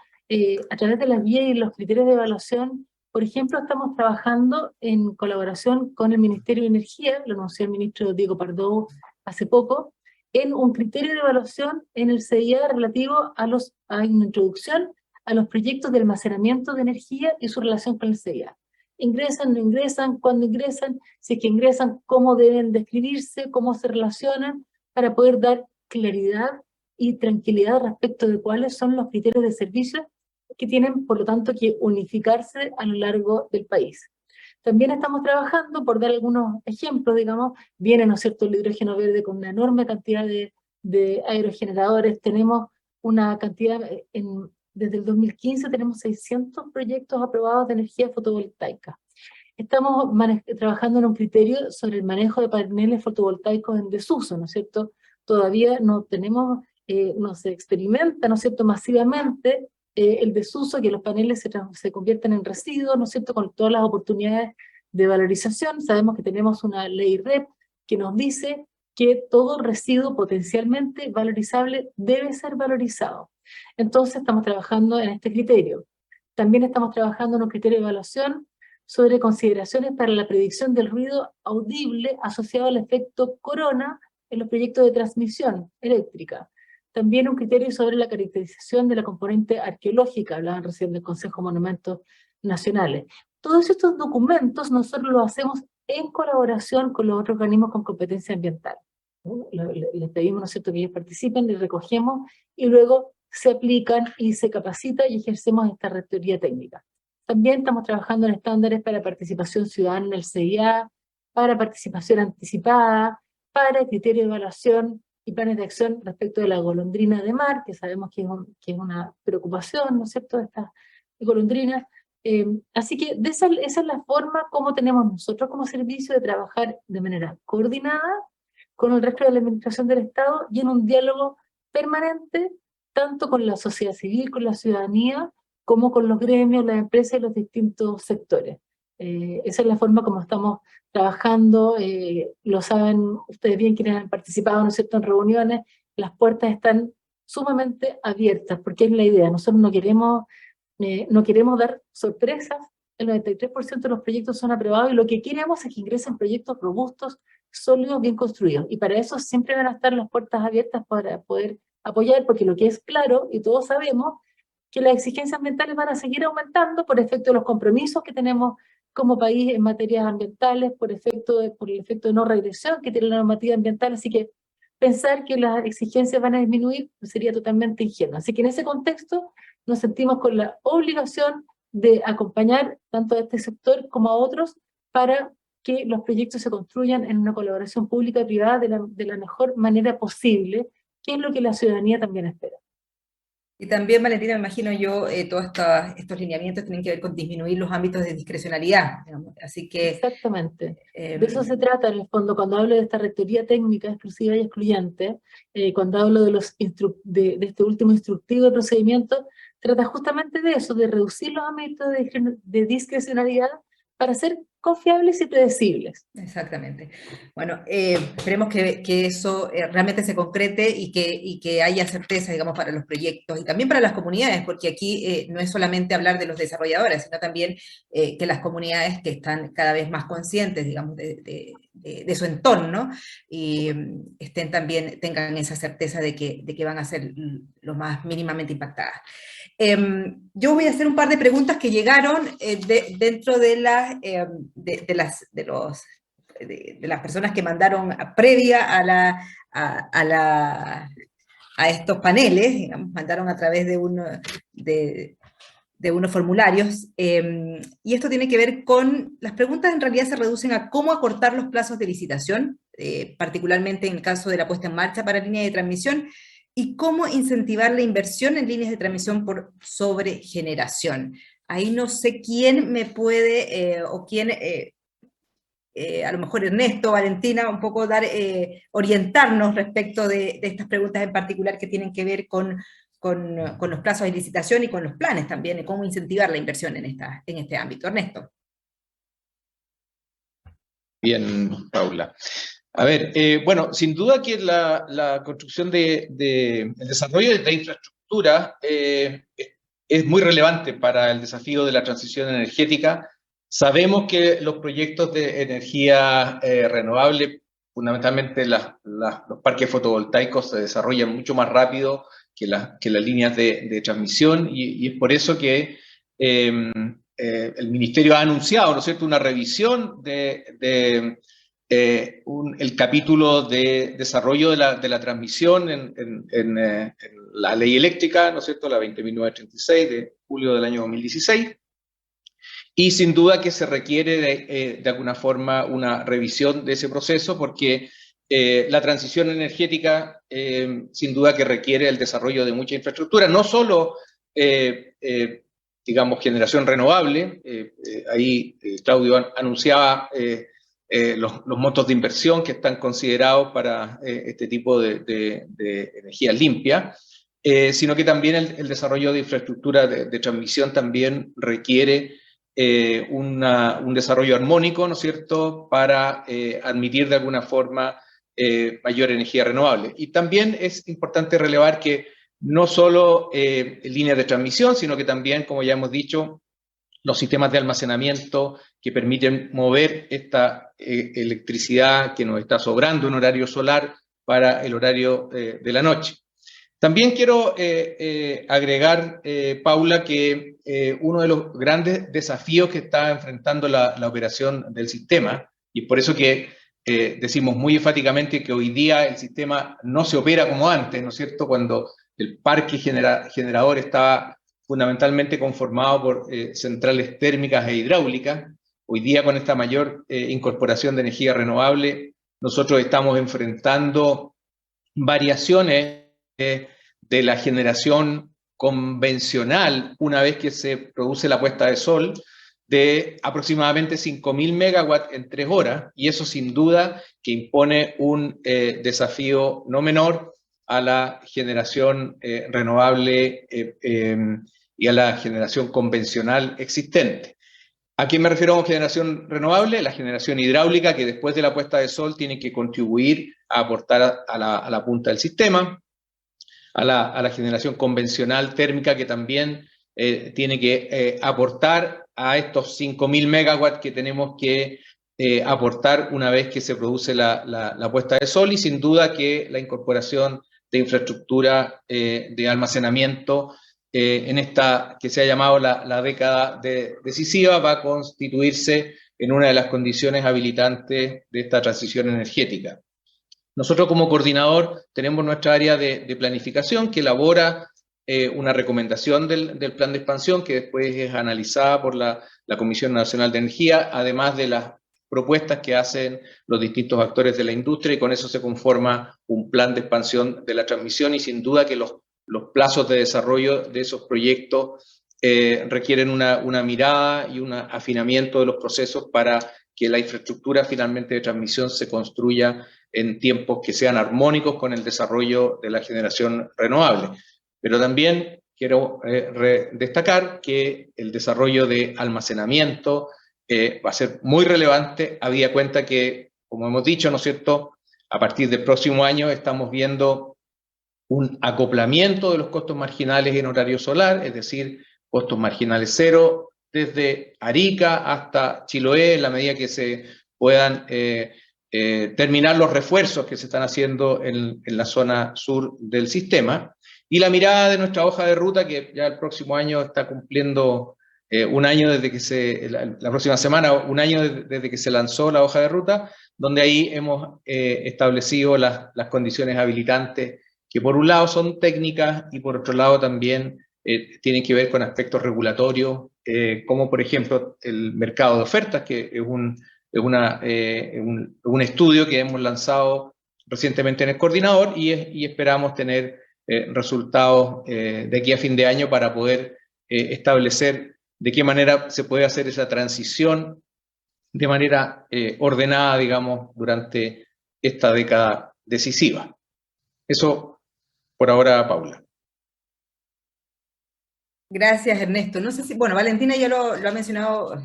A través de las guías y los criterios de evaluación, por ejemplo, estamos trabajando en colaboración con el Ministerio de Energía, lo anunció el ministro Diego Pardo hace poco, en un criterio de evaluación en el CIA relativo a una introducción a los proyectos de almacenamiento de energía y su relación con el CIA. ¿Ingresan, no ingresan? ¿Cuándo ingresan? Si es que ingresan, ¿cómo deben describirse? ¿Cómo se relacionan? Para poder dar claridad y tranquilidad respecto de cuáles son los criterios de servicio que tienen, por lo tanto, que unificarse a lo largo del país. También estamos trabajando, por dar algunos ejemplos, digamos, viene, ¿no es cierto?, el hidrógeno verde con una enorme cantidad de aerogeneradores. Tenemos una cantidad, desde el 2015 tenemos 600 proyectos aprobados de energía fotovoltaica. Estamos trabajando en un criterio sobre el manejo de paneles fotovoltaicos en desuso, ¿no es cierto? Todavía no tenemos, no se experimenta, ¿no es cierto?, masivamente el desuso, que los paneles se convierten en residuos, ¿no es cierto?, con todas las oportunidades de valorización. Sabemos que tenemos una ley REP que nos dice que todo residuo potencialmente valorizable debe ser valorizado. Entonces estamos trabajando en este criterio. También estamos trabajando en un criterio de evaluación sobre consideraciones para la predicción del ruido audible asociado al efecto corona en los proyectos de transmisión eléctrica. También un criterio sobre la caracterización de la componente arqueológica, hablaban recién del Consejo de Monumentos Nacionales. Todos estos documentos nosotros los hacemos en colaboración con los otros organismos con competencia ambiental. Les pedimos, ¿no es cierto?, que ellos participen, les recogemos y luego se aplican y se capacita y ejercemos esta rectoría técnica. También estamos trabajando en estándares para participación ciudadana en el CIA, para participación anticipada, para criterios de evaluación y planes de acción respecto de la golondrina de mar, que sabemos que es una preocupación, ¿no es cierto?, de estas golondrinas. Así que esa es la forma como tenemos nosotros como servicio de trabajar de manera coordinada con el resto de la administración del Estado y en un diálogo permanente, tanto con la sociedad civil, con la ciudadanía, como con los gremios, las empresas y los distintos sectores. Esa es la forma como estamos trabajando, lo saben ustedes bien quienes han participado, ¿no es cierto?, en reuniones, las puertas están sumamente abiertas, porque es la idea, nosotros no queremos dar sorpresas, el 93% de los proyectos son aprobados y lo que queremos es que ingresen proyectos robustos, sólidos, bien construidos, y para eso siempre van a estar las puertas abiertas para poder apoyar, porque lo que es claro, y todos sabemos, que las exigencias ambientales van a seguir aumentando por efecto de los compromisos que tenemos como país en materias ambientales, por el efecto de no regresión que tiene la normativa ambiental, así que pensar que las exigencias van a disminuir sería totalmente ingenuo. Así que en ese contexto nos sentimos con la obligación de acompañar tanto a este sector como a otros para que los proyectos se construyan en una colaboración pública y privada de la mejor manera posible, que es lo que la ciudadanía también espera. Y también, Valentina, me imagino yo, todos estos lineamientos tienen que ver con disminuir los ámbitos de discrecionalidad, digamos. Así que... Exactamente. De eso se trata, en el fondo, cuando hablo de esta rectoría técnica exclusiva y excluyente, cuando hablo de este último instructivo de procedimiento, trata justamente de eso, de reducir los ámbitos de discrecionalidad para ser confiables y predecibles. Exactamente. Bueno, esperemos que eso realmente se concrete y que haya certeza, digamos, para los proyectos y también para las comunidades, porque aquí no es solamente hablar de los desarrolladores, sino también que las comunidades que están cada vez más conscientes, digamos, de su entorno y tengan esa certeza de que van a ser lo más mínimamente impactadas. Yo voy a hacer un par de preguntas que llegaron dentro de las personas que mandaron previa a estos paneles, digamos, mandaron a través de unos formularios, y esto tiene que ver con, las preguntas en realidad se reducen a cómo acortar los plazos de licitación, particularmente en el caso de la puesta en marcha para líneas de transmisión, y cómo incentivar la inversión en líneas de transmisión por sobregeneración. Ahí no sé quién me puede, o quién, a lo mejor Ernesto, Valentina, un poco orientarnos respecto de estas preguntas en particular que tienen que ver con los plazos de licitación y con los planes también, y cómo incentivar la inversión en este ámbito. Ernesto. Bien, Paula. A ver, bueno, sin duda que la construcción el desarrollo de infraestructura es muy relevante para el desafío de la transición energética. Sabemos que los proyectos de energía renovable, fundamentalmente los parques fotovoltaicos, se desarrollan mucho más rápido que las líneas de transmisión, y es por eso que el Ministerio ha anunciado, ¿no es cierto?, una revisión el capítulo de desarrollo de la transmisión en la ley eléctrica, ¿no es cierto?, la 20.936 de julio del año 2016, y sin duda que se requiere de alguna forma una revisión de ese proceso, porque la transición energética sin duda que requiere el desarrollo de mucha infraestructura, no solo digamos generación renovable, ahí Claudio anunciaba los montos de inversión que están considerados para este tipo de energía limpia, sino que también el desarrollo de infraestructura de transmisión también requiere un desarrollo armónico, ¿no es cierto?, para admitir de alguna forma mayor energía renovable. Y también es importante relevar que no solo líneas de transmisión, sino que también, como ya hemos dicho, los sistemas de almacenamiento que permiten mover esta electricidad que nos está sobrando en horario solar para el horario de la noche. También quiero agregar, Paula, que uno de los grandes desafíos que está enfrentando la operación del sistema, y por eso que decimos muy enfáticamente que hoy día el sistema no se opera como antes, ¿no es cierto?, cuando el parque generador estaba fundamentalmente conformado por centrales térmicas e hidráulicas. Hoy día, con esta mayor incorporación de energía renovable, nosotros estamos enfrentando variaciones de la generación convencional una vez que se produce la puesta de sol, de aproximadamente 5.000 megawatts en 3 horas, y eso sin duda que impone un desafío no menor a la generación renovable y a la generación convencional existente. ¿A qué me refiero con generación renovable? La generación hidráulica, que después de la puesta de sol tiene que contribuir a aportar a la punta del sistema, a la generación convencional térmica, que también tiene que aportar a estos 5.000 megawatts que tenemos que aportar una vez que se produce la puesta de sol, y sin duda que la incorporación de infraestructura de almacenamiento en esta que se ha llamado la década decisiva va a constituirse en una de las condiciones habilitantes de esta transición energética. Nosotros como coordinador tenemos nuestra área de planificación que elabora una recomendación del plan de expansión que después es analizada por la Comisión Nacional de Energía, además de las propuestas que hacen los distintos actores de la industria, y con eso se conforma un plan de expansión de la transmisión, y sin duda que los plazos de desarrollo de esos proyectos requieren una mirada y un afinamiento de los procesos para que la infraestructura finalmente de transmisión se construya en tiempos que sean armónicos con el desarrollo de la generación renovable. Pero también quiero destacar que el desarrollo de almacenamiento va a ser muy relevante, habida cuenta que, como hemos dicho, ¿no es cierto?, a partir del próximo año estamos viendo un acoplamiento de los costos marginales en horario solar, es decir, costos marginales cero desde Arica hasta Chiloé, en la medida que se puedan terminar los refuerzos que se están haciendo en la zona sur del sistema. Y la mirada de nuestra hoja de ruta, que ya el próximo año está cumpliendo un año desde que la próxima semana, un año desde que se lanzó la hoja de ruta, donde ahí hemos establecido las condiciones habilitantes que por un lado son técnicas y por otro lado también tienen que ver con aspectos regulatorios, como por ejemplo el mercado de ofertas, que es un estudio que hemos lanzado recientemente en el coordinador, y esperamos tener resultados de aquí a fin de año para poder establecer de qué manera se puede hacer esa transición de manera ordenada, digamos, durante esta década decisiva. Eso por ahora, Paula. Gracias, Ernesto. No sé si, bueno, Valentina ya lo ha mencionado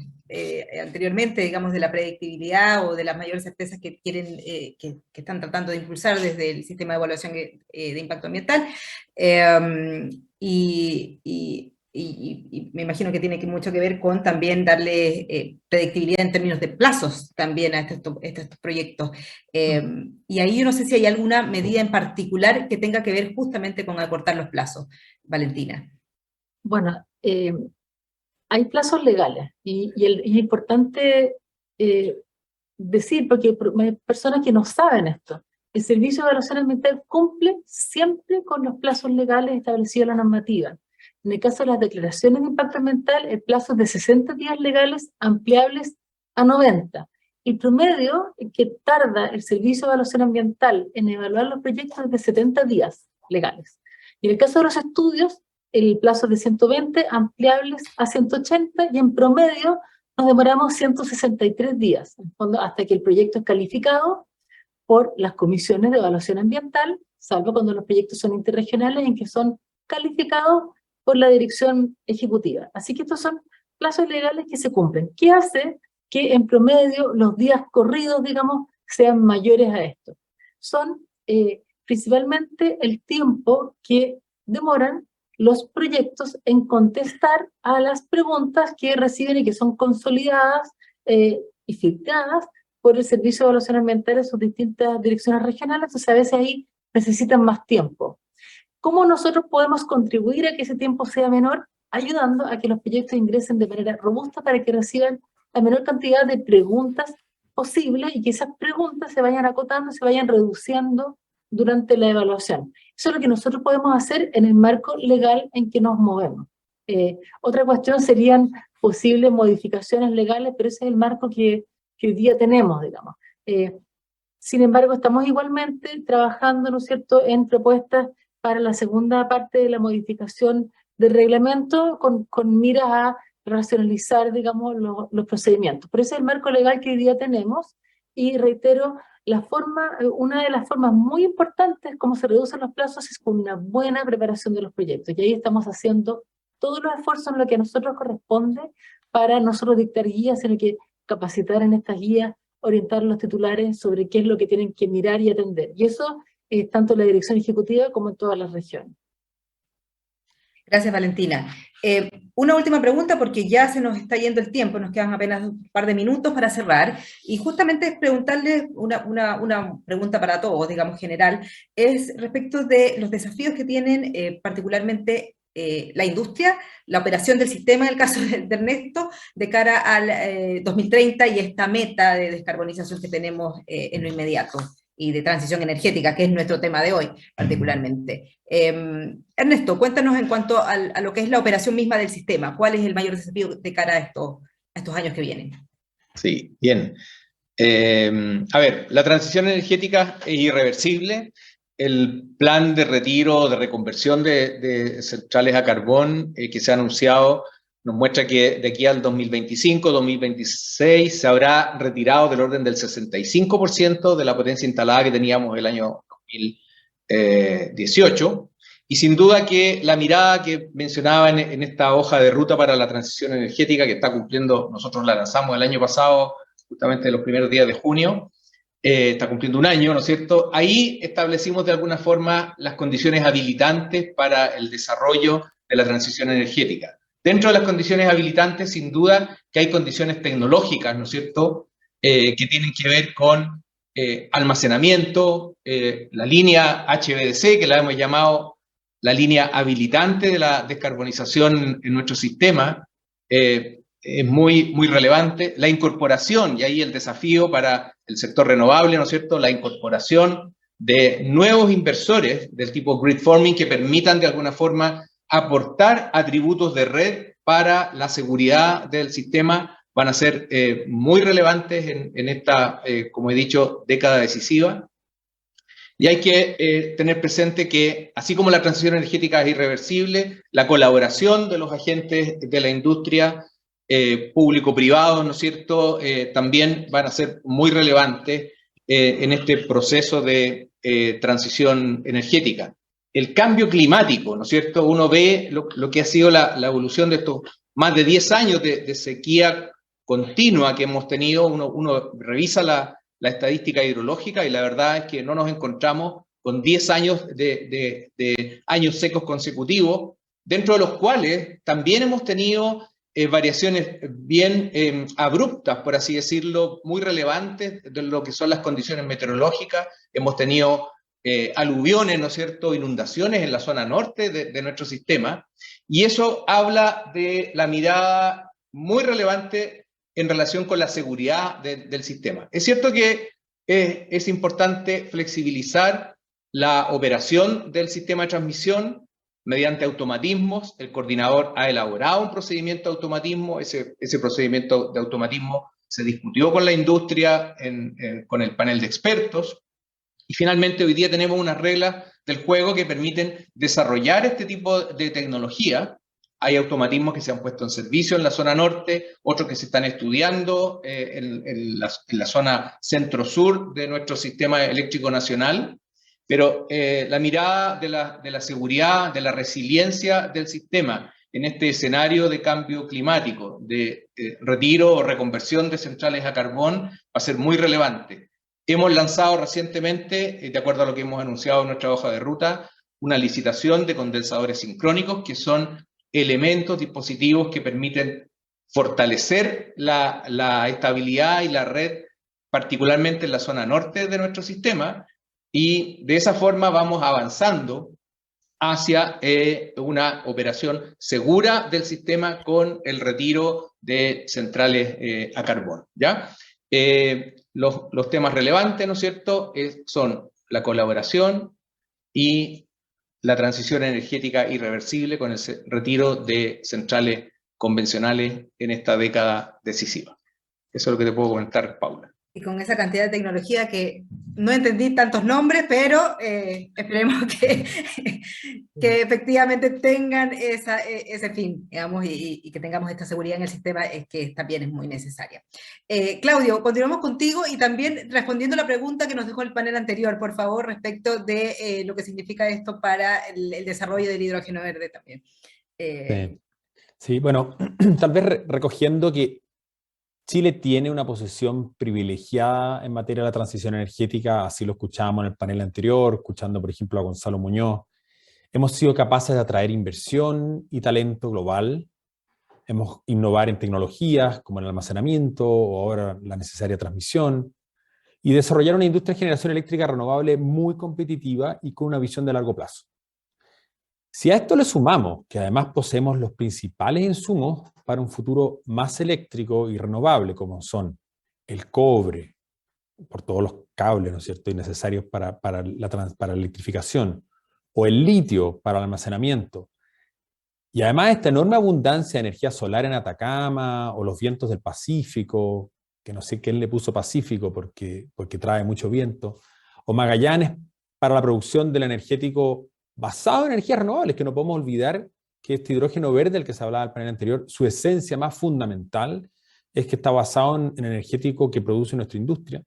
anteriormente, digamos, de la predictibilidad o de las mayores certezas que quieren, que están tratando de impulsar desde el sistema de evaluación de impacto ambiental, y me imagino que tiene mucho que ver con también darle predictibilidad en términos de plazos también a estos proyectos. Y ahí yo no sé si hay alguna medida en particular que tenga que ver justamente con acortar los plazos. Valentina. Bueno, hay plazos legales y es importante decir, porque hay personas que no saben esto, el Servicio de Evaluación Ambiental cumple siempre con los plazos legales establecidos en la normativa. En el caso de las declaraciones de impacto ambiental, el plazo es de 60 días legales ampliables a 90. El promedio que tarda el Servicio de Evaluación Ambiental en evaluar los proyectos es de 70 días legales. Y en el caso de los estudios, el plazo es de 120, ampliables a 180, y en promedio nos demoramos 163 días, en fondo, hasta que el proyecto es calificado por las comisiones de evaluación ambiental, salvo cuando los proyectos son interregionales, en que son calificados por la dirección ejecutiva. Así que estos son plazos legales que se cumplen. ¿Qué hace que en promedio los días corridos, digamos, sean mayores a esto? Son principalmente el tiempo que demoran los proyectos en contestar a las preguntas que reciben y que son consolidadas y filtradas por el Servicio de Evaluación Ambiental en sus distintas direcciones regionales. Entonces a veces ahí necesitan más tiempo. ¿Cómo nosotros podemos contribuir a que ese tiempo sea menor? Ayudando a que los proyectos ingresen de manera robusta para que reciban la menor cantidad de preguntas posible y que esas preguntas se vayan acotando, se vayan reduciendo durante la evaluación. Eso es lo que nosotros podemos hacer en el marco legal en que nos movemos. Otra cuestión serían posibles modificaciones legales, pero ese es el marco que hoy día tenemos, digamos. Sin embargo, estamos igualmente trabajando, ¿no es cierto?, en propuestas para la segunda parte de la modificación del reglamento con miras a racionalizar, digamos, los procedimientos. Pero ese es el marco legal que hoy día tenemos y reitero, una de las formas muy importantes como se reducen los plazos es con una buena preparación de los proyectos. Y ahí estamos haciendo todos los esfuerzos en lo que a nosotros corresponde para no solo dictar guías, sino que capacitar en estas guías, orientar a los titulares sobre qué es lo que tienen que mirar y atender. Y eso es tanto en la dirección ejecutiva como en todas las regiones. Gracias, Valentina. Una última pregunta, porque ya se nos está yendo el tiempo, nos quedan apenas un par de minutos para cerrar, y justamente es preguntarles una pregunta para todos, digamos, general, es respecto de los desafíos que tienen particularmente la industria, la operación del sistema, en el caso de Ernesto, de cara al 2030 y esta meta de descarbonización que tenemos en lo inmediato, y de transición energética, que es nuestro tema de hoy, particularmente. Ernesto, cuéntanos en cuanto a lo que es la operación misma del sistema, ¿cuál es el mayor desafío de cara a estos años que vienen? Sí, bien. A ver, la transición energética es irreversible. El plan de retiro, de reconversión de centrales a carbón que se ha anunciado nos muestra que de aquí al 2025, 2026 se habrá retirado del orden del 65% de la potencia instalada que teníamos el año 2018. Y sin duda que la mirada que mencionaba en esta hoja de ruta para la transición energética que está cumpliendo, nosotros la lanzamos el año pasado, justamente los primeros días de junio, está cumpliendo un año, ¿no es cierto? Ahí establecimos de alguna forma las condiciones habilitantes para el desarrollo de la transición energética. Dentro de las condiciones habilitantes, sin duda, que hay condiciones tecnológicas, ¿no es cierto?, que tienen que ver con almacenamiento, la línea HVDC, que la hemos llamado la línea habilitante de la descarbonización en nuestro sistema, es muy relevante. La incorporación, y ahí el desafío para el sector renovable, ¿no es cierto?, la incorporación de nuevos inversores del tipo grid forming que permitan de alguna forma aportar atributos de red para la seguridad del sistema, van a ser muy relevantes en esta, como he dicho, década decisiva. Y hay que tener presente que, así como la transición energética es irreversible, la colaboración de los agentes de la industria, público-privado, ¿no es cierto?, también van a ser muy relevantes en este proceso de transición energética. El cambio climático, ¿no es cierto? Uno ve lo que ha sido la evolución de estos más de 10 años de sequía continua que hemos tenido. Uno revisa la estadística hidrológica y la verdad es que no nos encontramos con 10 años de años secos consecutivos, dentro de los cuales también hemos tenido variaciones bien abruptas, por así decirlo, muy relevantes de lo que son las condiciones meteorológicas. Hemos tenido aluviones, ¿no es cierto?, inundaciones en la zona norte de nuestro sistema, y eso habla de la mirada muy relevante en relación con la seguridad del sistema. Es cierto que es importante flexibilizar la operación del sistema de transmisión mediante automatismos. El coordinador ha elaborado un procedimiento de automatismo, ese procedimiento de automatismo se discutió con la industria, con el panel de expertos, y finalmente hoy día tenemos unas reglas del juego que permiten desarrollar este tipo de tecnología. Hay automatismos que se han puesto en servicio en la zona norte, otros que se están estudiando en la zona centro-sur de nuestro sistema eléctrico nacional, pero la mirada de la seguridad, de la resiliencia del sistema en este escenario de cambio climático, de retiro o reconversión de centrales a carbón, va a ser muy relevante. Hemos lanzado recientemente, de acuerdo a lo que hemos anunciado en nuestra hoja de ruta, una licitación de condensadores sincrónicos, que son elementos, dispositivos que permiten fortalecer la estabilidad y la red, particularmente en la zona norte de nuestro sistema, y de esa forma vamos avanzando hacia una operación segura del sistema con el retiro de centrales a carbón, ¿ya? Los temas relevantes, ¿no es cierto?, son la colaboración y la transición energética irreversible con el retiro de centrales convencionales en esta década decisiva. Eso es lo que te puedo comentar, Paula. Y con esa cantidad de tecnología que no entendí tantos nombres, pero esperemos que efectivamente tengan ese fin, digamos, y que tengamos esta seguridad en el sistema, que también es muy necesaria. Claudio, continuamos contigo y también respondiendo a la pregunta que nos dejó el panel anterior, por favor, respecto de lo que significa esto para el desarrollo del hidrógeno verde también. Sí, bueno, tal vez recogiendo que Chile tiene una posición privilegiada en materia de la transición energética, así lo escuchábamos en el panel anterior, escuchando por ejemplo a Gonzalo Muñoz. Hemos sido capaces de atraer inversión y talento global, hemos innovar en tecnologías como el almacenamiento o ahora la necesaria transmisión, y desarrollar una industria de generación eléctrica renovable muy competitiva y con una visión de largo plazo. Si a esto le sumamos que además poseemos los principales insumos para un futuro más eléctrico y renovable, como son el cobre, por todos los cables, ¿no es cierto?, y necesarios para la electrificación, o el litio para el almacenamiento, y además esta enorme abundancia de energía solar en Atacama, o los vientos del Pacífico, que no sé quién le puso Pacífico porque trae mucho viento, o Magallanes para la producción del energético basado en energías renovables, que no podemos olvidar que este hidrógeno verde, del que se hablaba en el panel anterior, su esencia más fundamental es que está basado en energético que produce nuestra industria.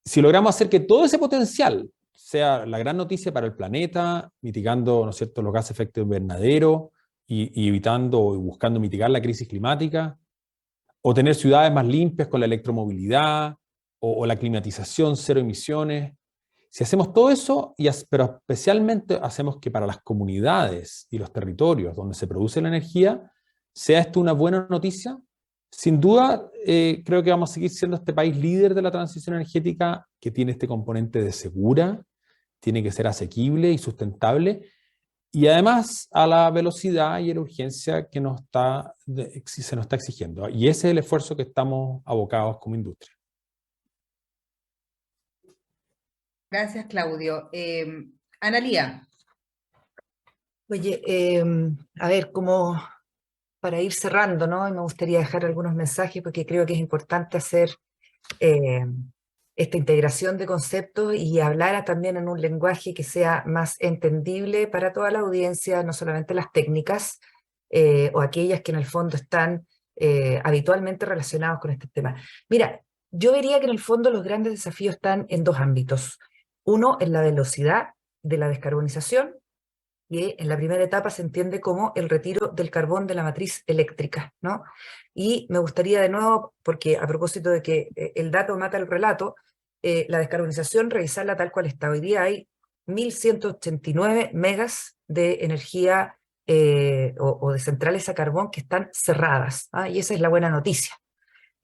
Si logramos hacer que todo ese potencial sea la gran noticia para el planeta, mitigando, ¿no es cierto?, los gases de efecto invernadero y evitando y buscando mitigar la crisis climática, o tener ciudades más limpias con la electromovilidad, o la climatización, cero emisiones. Si hacemos todo eso, pero especialmente hacemos que para las comunidades y los territorios donde se produce la energía, sea esto una buena noticia, sin duda creo que vamos a seguir siendo este país líder de la transición energética, que tiene este componente de segura, tiene que ser asequible y sustentable, y además a la velocidad y a la urgencia que se nos está exigiendo. Y ese es el esfuerzo que estamos abocados como industria. Gracias, Claudio. Analía. Oye, a ver, como para ir cerrando, ¿no? Y me gustaría dejar algunos mensajes porque creo que es importante hacer esta integración de conceptos y hablar también en un lenguaje que sea más entendible para toda la audiencia, no solamente las técnicas o aquellas que en el fondo están habitualmente relacionados con este tema. Mira, yo vería que en el fondo los grandes desafíos están en dos ámbitos. Uno, en la velocidad de la descarbonización, que en la primera etapa se entiende como el retiro del carbón de la matriz eléctrica, ¿no? Y me gustaría de nuevo, porque a propósito de que el dato mata el relato, la descarbonización, revisarla tal cual está. Hoy día hay 1.189 megas de energía o de centrales a carbón que están cerradas, ¿ah? Y esa es la buena noticia.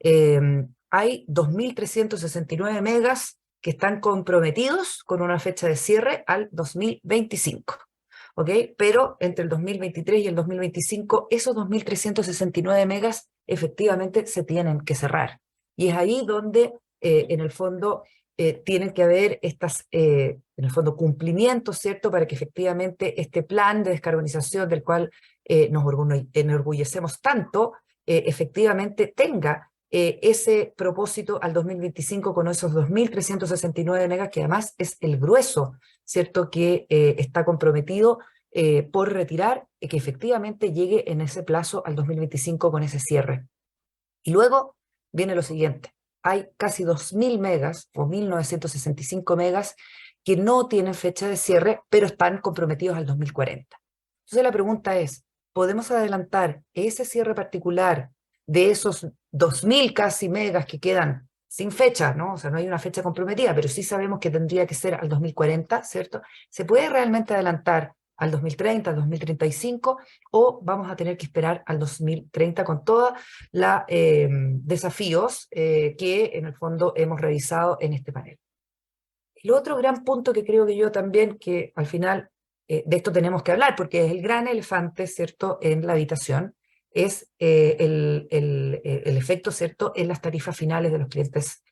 Hay 2.369 megas que están comprometidos con una fecha de cierre al 2025. ¿Ok? Pero entre el 2023 y el 2025, esos 2.369 megas efectivamente se tienen que cerrar. Y es ahí donde, en el fondo, tienen que haber en el fondo, cumplimientos, ¿cierto?, para que efectivamente este plan de descarbonización del cual nos enorgullecemos tanto, efectivamente tenga ese propósito al 2025 con esos 2.369 megas, que además es el grueso, ¿cierto?, que está comprometido por retirar, que efectivamente llegue en ese plazo al 2025 con ese cierre. Y luego viene lo siguiente, hay casi 2.000 megas o 1.965 megas que no tienen fecha de cierre, pero están comprometidos al 2040. Entonces la pregunta es, ¿podemos adelantar ese cierre particular de esos 2.000 casi megas que quedan sin fecha, ¿no? O sea, no hay una fecha comprometida, pero sí sabemos que tendría que ser al 2040, ¿cierto? ¿Se puede realmente adelantar al 2030, al 2035, o vamos a tener que esperar al 2030 con todos los desafíos que en el fondo hemos revisado en este panel? El otro gran punto que creo que yo también, que al final de esto tenemos que hablar, porque es el gran elefante, ¿cierto?, en la habitación, es el efecto, ¿cierto?, en las tarifas finales de los clientes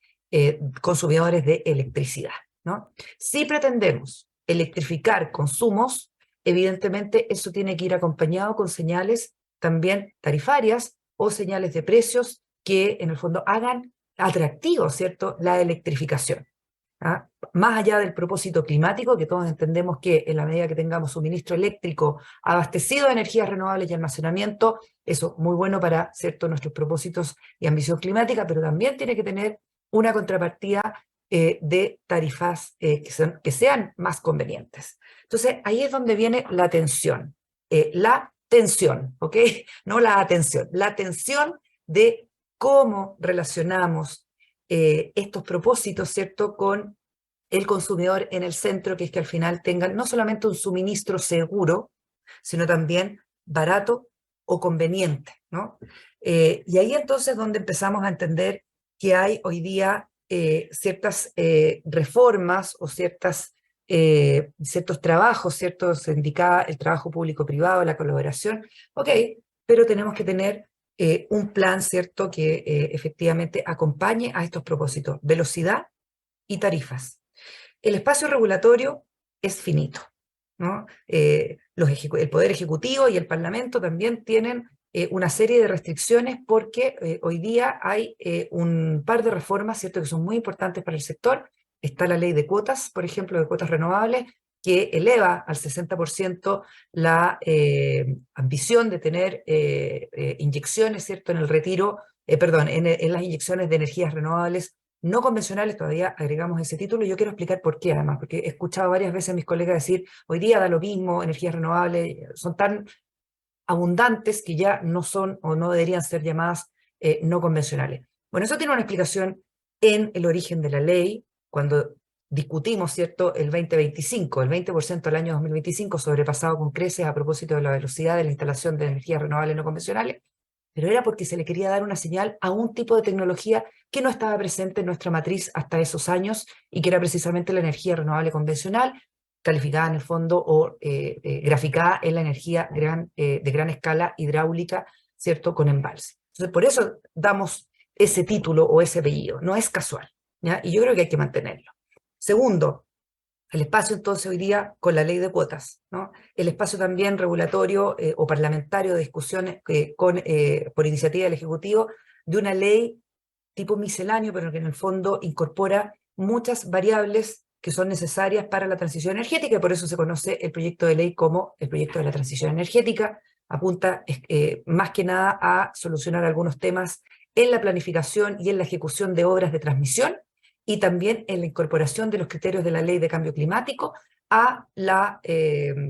consumidores de electricidad, ¿no? Si pretendemos electrificar consumos, evidentemente eso tiene que ir acompañado con señales también tarifarias o señales de precios que en el fondo hagan atractivo, ¿cierto?, la electrificación. ¿Ah? Más allá del propósito climático, que todos entendemos que en la medida que tengamos suministro eléctrico abastecido de energías renovables y almacenamiento, eso muy bueno para, ¿cierto?, nuestros propósitos y ambición climática, pero también tiene que tener una contrapartida de tarifas que sean más convenientes. Entonces, ahí es donde viene la tensión. La tensión, ¿ok? No la atención. La tensión de cómo relacionamos estos propósitos, ¿cierto?, con el consumidor en el centro, que es que al final tengan no solamente un suministro seguro, sino también barato o conveniente, ¿no? Y ahí entonces donde empezamos a entender que hay hoy día ciertas reformas o ciertos trabajos, ¿cierto? Se indicaba el trabajo público-privado, la colaboración, ok, pero tenemos que tener un plan, ¿cierto?, que efectivamente acompañe a estos propósitos, velocidad y tarifas. El espacio regulatorio es finito, ¿no? El Poder Ejecutivo y el Parlamento también tienen una serie de restricciones porque hoy día hay un par de reformas, ¿cierto?, que son muy importantes para el sector. Está la ley de cuotas, por ejemplo, de cuotas renovables, que eleva al 60% la ambición de tener inyecciones, ¿cierto?, en el retiro, en las inyecciones de energías renovables no convencionales. Todavía agregamos ese título, y yo quiero explicar por qué, además, porque he escuchado varias veces a mis colegas decir, hoy día da lo mismo, energías renovables son tan abundantes que ya no son o no deberían ser llamadas no convencionales. Bueno, eso tiene una explicación en el origen de la ley, cuando discutimos, ¿cierto?, el 2025, el 20% del año 2025 sobrepasado con creces a propósito de la velocidad de la instalación de energías renovables no convencionales, pero era porque se le quería dar una señal a un tipo de tecnología que no estaba presente en nuestra matriz hasta esos años, y que era precisamente la energía renovable convencional, calificada en el fondo o graficada en la energía de gran escala hidráulica, ¿cierto?, con embalse. Entonces, por eso damos ese título o ese apellido, no es casual, ¿ya? Y yo creo que hay que mantenerlo. Segundo, el espacio entonces hoy día con la ley de cuotas, ¿no? El espacio también regulatorio o parlamentario de discusiones por iniciativa del Ejecutivo de una ley tipo misceláneo, pero que en el fondo incorpora muchas variables que son necesarias para la transición energética, y por eso se conoce el proyecto de ley como el proyecto de la transición energética. Apunta más que nada a solucionar algunos temas en la planificación y en la ejecución de obras de transmisión, y también en la incorporación de los criterios de la ley de cambio climático a la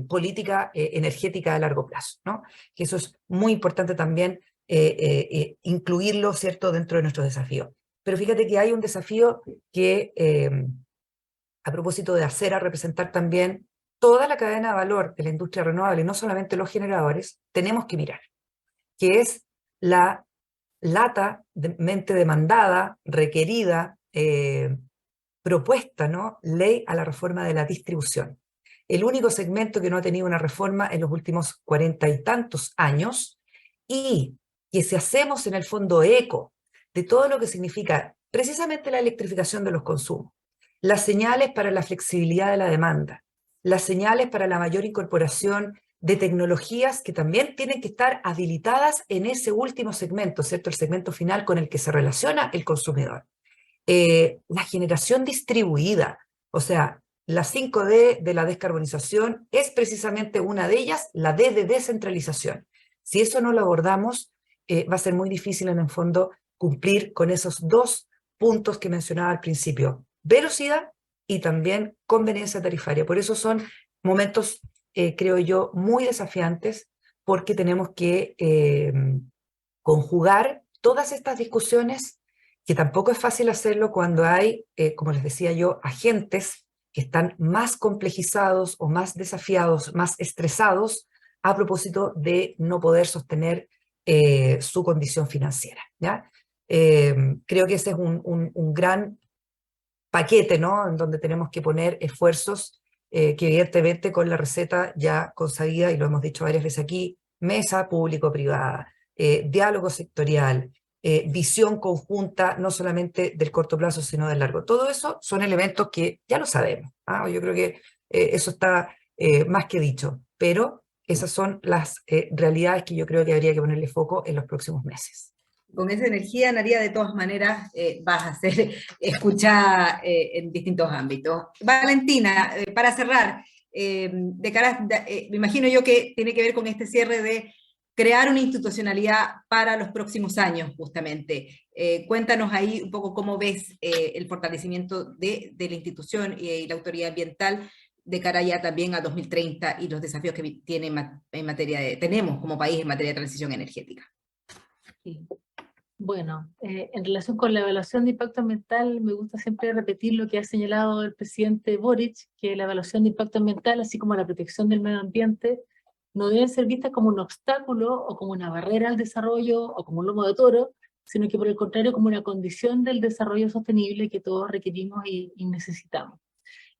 política energética a largo plazo, ¿no? Que eso es muy importante también incluirlo, ¿cierto?, dentro de nuestros desafíos. Pero fíjate que hay un desafío que, a propósito de hacer a representar también toda la cadena de valor de la industria renovable, no solamente los generadores, tenemos que mirar, que es la latamente demandada, requerida, propuesta, ¿no?, ley a la reforma de la distribución. El único segmento que no ha tenido una reforma en los últimos 40 y tantos años, y que si hacemos en el fondo eco de todo lo que significa precisamente la electrificación de los consumos, las señales para la flexibilidad de la demanda, las señales para la mayor incorporación de tecnologías que también tienen que estar habilitadas en ese último segmento, ¿cierto?, el segmento final con el que se relaciona el consumidor. La generación distribuida, o sea, la 5D de la descarbonización es precisamente una de ellas, la D de descentralización. Si eso no lo abordamos, va a ser muy difícil en el fondo cumplir con esos dos puntos que mencionaba al principio, velocidad y también conveniencia tarifaria. Por eso son momentos, creo yo, muy desafiantes, porque tenemos que conjugar todas estas discusiones que tampoco es fácil hacerlo cuando hay, como les decía yo, agentes que están más complejizados o más desafiados, más estresados a propósito de no poder sostener su condición financiera, ¿ya? Creo que ese es un gran paquete, ¿no? En donde tenemos que poner esfuerzos que evidentemente con la receta ya consabida, y lo hemos dicho varias veces aquí, mesa público-privada, diálogo sectorial, visión conjunta, no solamente del corto plazo, sino del largo. Todo eso son elementos que ya lo sabemos, ¿ah? Yo creo que eso está más que dicho, pero esas son las realidades que yo creo que habría que ponerle foco en los próximos meses. Con esa energía, Analía, de todas maneras vas a ser escuchada en distintos ámbitos. Valentina, para cerrar, me imagino yo que tiene que ver con este cierre de crear una institucionalidad para los próximos años, justamente. Cuéntanos ahí un poco cómo ves el fortalecimiento de la institución y la autoridad ambiental de cara ya también a 2030 y los desafíos que tenemos como país en materia de transición energética. Sí. Bueno, en relación con la evaluación de impacto ambiental, me gusta siempre repetir lo que ha señalado el presidente Boric, que la evaluación de impacto ambiental, así como la protección del medio ambiente, no deben ser vistas como un obstáculo o como una barrera al desarrollo o como un lomo de toro, sino que por el contrario como una condición del desarrollo sostenible que todos requerimos y necesitamos.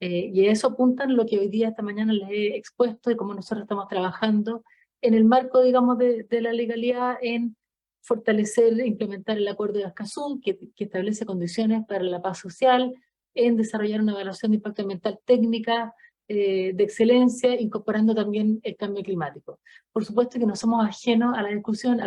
Y a eso apuntan lo que hoy día, esta mañana, les he expuesto y cómo nosotros estamos trabajando en el marco, digamos, de la legalidad en fortalecer e implementar el acuerdo de Escazú, que establece condiciones para la paz social, en desarrollar una evaluación de impacto ambiental técnica de excelencia, incorporando también el cambio climático. Por supuesto que no somos ajenos a la discusión,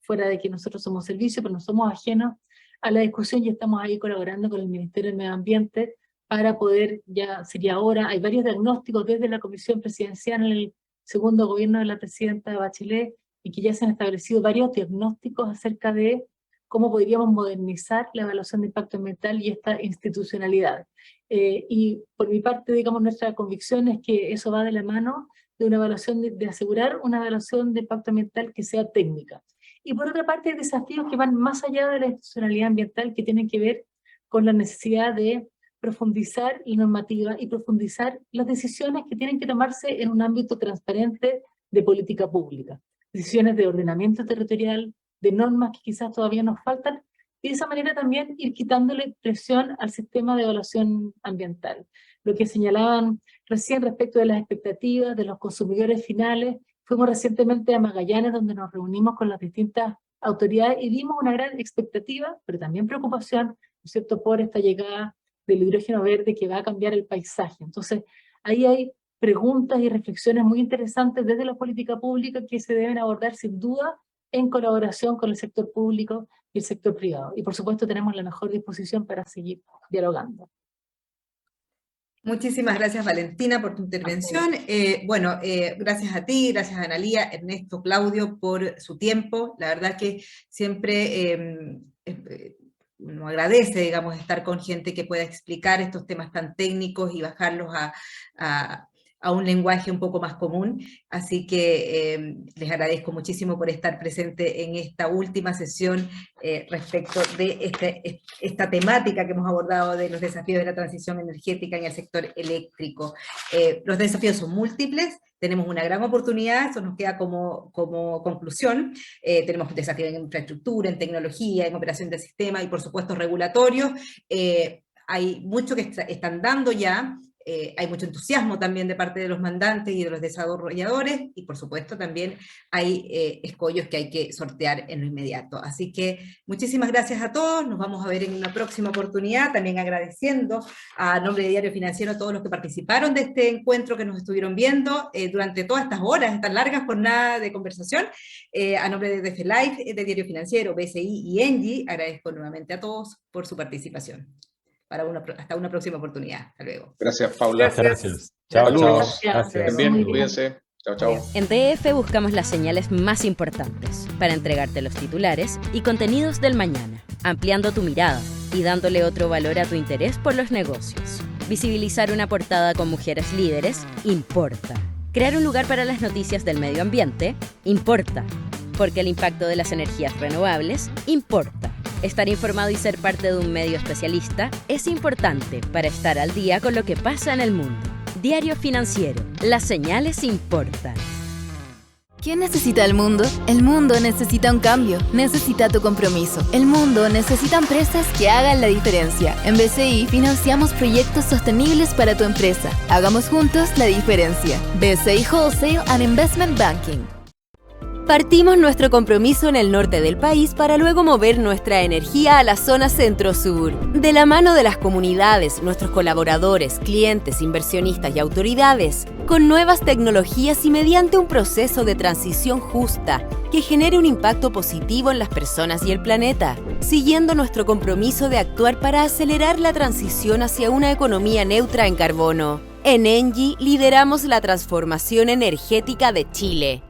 fuera de que nosotros somos servicio, pero no somos ajenos a la discusión y estamos ahí colaborando con el Ministerio del Medio Ambiente para poder, ya sería ahora, hay varios diagnósticos desde la Comisión Presidencial en el segundo gobierno de la presidenta Bachelet, y que ya se han establecido varios diagnósticos acerca de cómo podríamos modernizar la evaluación de impacto ambiental y esta institucionalidad. Y por mi parte, digamos, nuestra convicción es que eso va de la mano de una evaluación, de asegurar una evaluación de impacto ambiental que sea técnica. Y por otra parte, hay desafíos que van más allá de la institucionalidad ambiental, que tienen que ver con la necesidad de profundizar la normativa y profundizar las decisiones que tienen que tomarse en un ámbito transparente de política pública. Decisiones de ordenamiento territorial, de normas que quizás todavía nos faltan, y de esa manera también ir quitándole presión al sistema de evaluación ambiental. Lo que señalaban recién respecto de las expectativas de los consumidores finales, fuimos recientemente a Magallanes, donde nos reunimos con las distintas autoridades y dimos una gran expectativa, pero también preocupación, ¿no es cierto?, por esta llegada del hidrógeno verde que va a cambiar el paisaje. Entonces, ahí hay preguntas y reflexiones muy interesantes desde la política pública que se deben abordar sin duda en colaboración con el sector público y el sector privado. Y por supuesto tenemos la mejor disposición para seguir dialogando. Muchísimas gracias, Valentina, por tu intervención. Gracias a ti, gracias a Analía, Ernesto, Claudio, por su tiempo. La verdad que siempre nos agradece, digamos, estar con gente que pueda explicar estos temas tan técnicos y bajarlos a un lenguaje un poco más común, así que les agradezco muchísimo por estar presente en esta última sesión respecto de esta temática que hemos abordado de los desafíos de la transición energética en el sector eléctrico. Los desafíos son múltiples, tenemos una gran oportunidad, eso nos queda como conclusión, tenemos desafíos en infraestructura, en tecnología, en operación del sistema y por supuesto regulatorios, hay mucho que están dando ya. Hay mucho entusiasmo también de parte de los mandantes y de los desarrolladores, y por supuesto también hay escollos que hay que sortear en lo inmediato. Así que muchísimas gracias a todos, nos vamos a ver en una próxima oportunidad, también agradeciendo a nombre de Diario Financiero a todos los que participaron de este encuentro, que nos estuvieron viendo durante todas estas horas, estas largas jornadas de conversación, a nombre de DF Live, de Diario Financiero, BCI y Engie, agradezco nuevamente a todos por su participación. Hasta una próxima oportunidad. Hasta luego. Gracias, Paula. Gracias. Chao, chao. Gracias. Bien, cuídense. Chao, chao. En DF buscamos las señales más importantes para entregarte los titulares y contenidos del mañana, ampliando tu mirada y dándole otro valor a tu interés por los negocios. Visibilizar una portada con mujeres líderes importa. Crear un lugar para las noticias del medio ambiente importa. Porque el impacto de las energías renovables importa. Estar informado y ser parte de un medio especialista es importante para estar al día con lo que pasa en el mundo. Diario Financiero. Las señales importan. ¿Quién necesita el mundo? El mundo necesita un cambio, necesita tu compromiso. El mundo necesita empresas que hagan la diferencia. En BCI financiamos proyectos sostenibles para tu empresa. Hagamos juntos la diferencia. BCI Wholesale and Investment Banking. Partimos nuestro compromiso en el norte del país para luego mover nuestra energía a la zona centro-sur. De la mano de las comunidades, nuestros colaboradores, clientes, inversionistas y autoridades, con nuevas tecnologías y mediante un proceso de transición justa que genere un impacto positivo en las personas y el planeta, siguiendo nuestro compromiso de actuar para acelerar la transición hacia una economía neutra en carbono. En ENGIE lideramos la transformación energética de Chile.